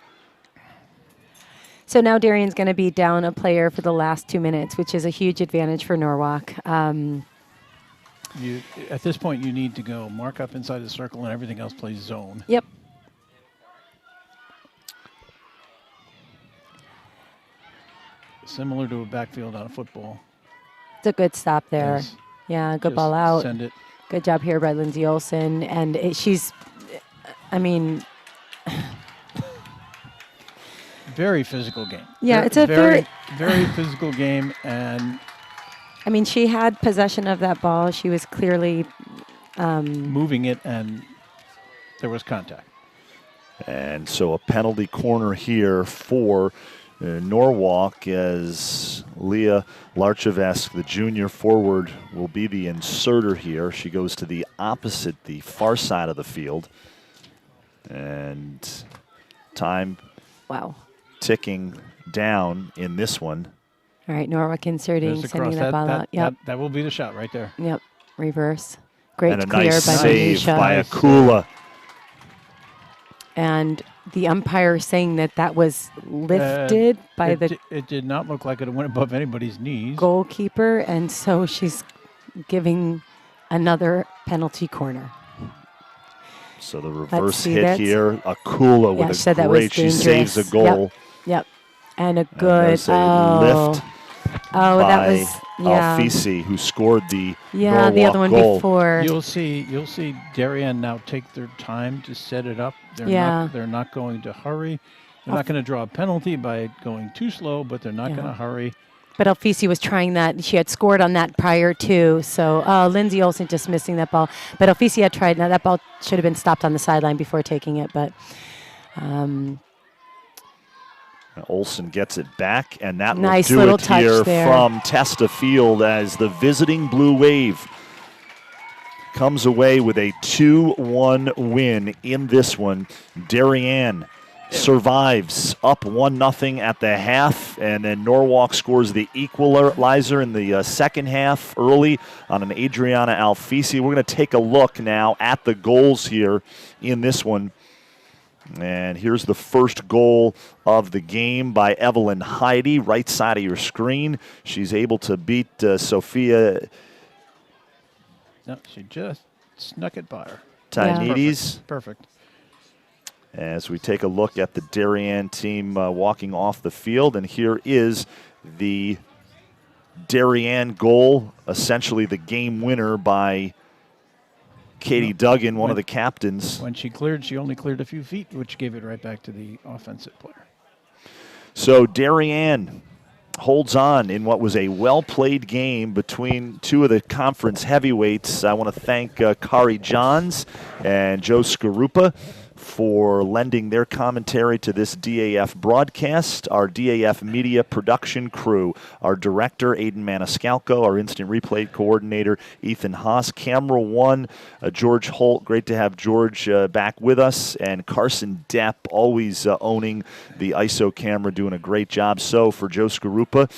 So now Darien's going to be down a player for the last 2 minutes, which is a huge advantage for Norwalk. At this point, you need to go mark up inside the circle, and everything else plays zone. Yep. Similar to a backfield on a football. It's a good stop there. Yes. Yeah, good Just ball out. Send it. Good job here by Lindsay Olson. And Very physical game. Yeah, it's a very physical game. And she had possession of that ball. She was clearly moving it, and there was contact. And so a penalty corner here for Norwalk, as Leah Larchevesk, the junior forward, will be the inserter here. She goes to the far side of the field. And time ticking down in this one. All right, Norwalk inserting, sending that ball out. Yep. That will be the shot right there. Yep, reverse. Great and a clear nice by save Manisha. by Akula. And the umpire saying that was lifted by the It did not look like it went above anybody's knees. goalkeeper, and so she's giving another penalty corner. So the reverse hit here. Akula with a great, she saves a goal. Yep. And a good lift. Oh, that was Yeah. Alfisi, who scored the Yeah, the other Norwalk one goal. before. You'll see Darien now take their time to set it up. Yeah. They're not going to hurry. They're not going to draw a penalty by going too slow, but they're not Yeah. going to hurry. But Alfisi was trying that. She had scored on that prior too. So Lindsay Olsen just missing that ball. But Alfisi had tried. Now that ball should have been stopped on the sideline before taking it. But Olsen gets it back, and that Nice will do little it touch here there. from Testa Field as the visiting Blue Wave comes away with a 2-1 win in this one. Darien survives up 1-0 at the half, and then Norwalk scores the equalizer in the second half early on an Adriana Alfisi. We're going to take a look now at the goals here in this one. And here's the first goal of the game by Evelyn Heidi, right side of your screen. She's able to beat Sophia No, she just snuck it by her. Tynides. Perfect. As we take a look at the Darien team walking off the field. And here is the Darien goal, essentially the game winner by Katie Duggan, one of the captains. When she cleared, she only cleared a few feet, which gave it right back to the offensive player. So Darien holds on in what was a well-played game between two of the conference heavyweights. I want to thank Kari Johns and Joe Skarupa for lending their commentary to this DAF broadcast. Our DAF media production crew, our director, Aiden Maniscalco, our instant replay coordinator, Ethan Haas, camera one, George Holt. Great to have George back with us, and Carson Depp, always owning the ISO camera, doing a great job. So for Joe Skarupa,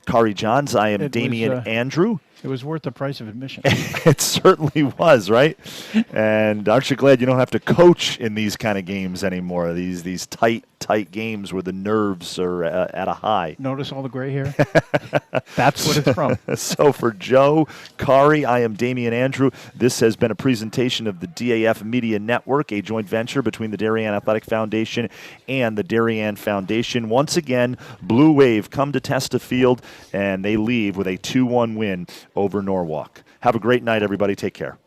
Kari Johns, I am Damian Andrew. It was worth the price of admission. It certainly was, right? And aren't you glad you don't have to coach in these kind of games anymore? These tight games where the nerves are at a high. Notice all the gray hair? That's what it's from. So for Joe, Kari, I am Damian Andrew. This has been a presentation of the DAF Media Network, a joint venture between the Darien Athletic Foundation and the Darien Foundation. Once again, Blue Wave come to Testa Field, and they leave with a 2-1 win over Norwalk. Have a great night, everybody. Take care.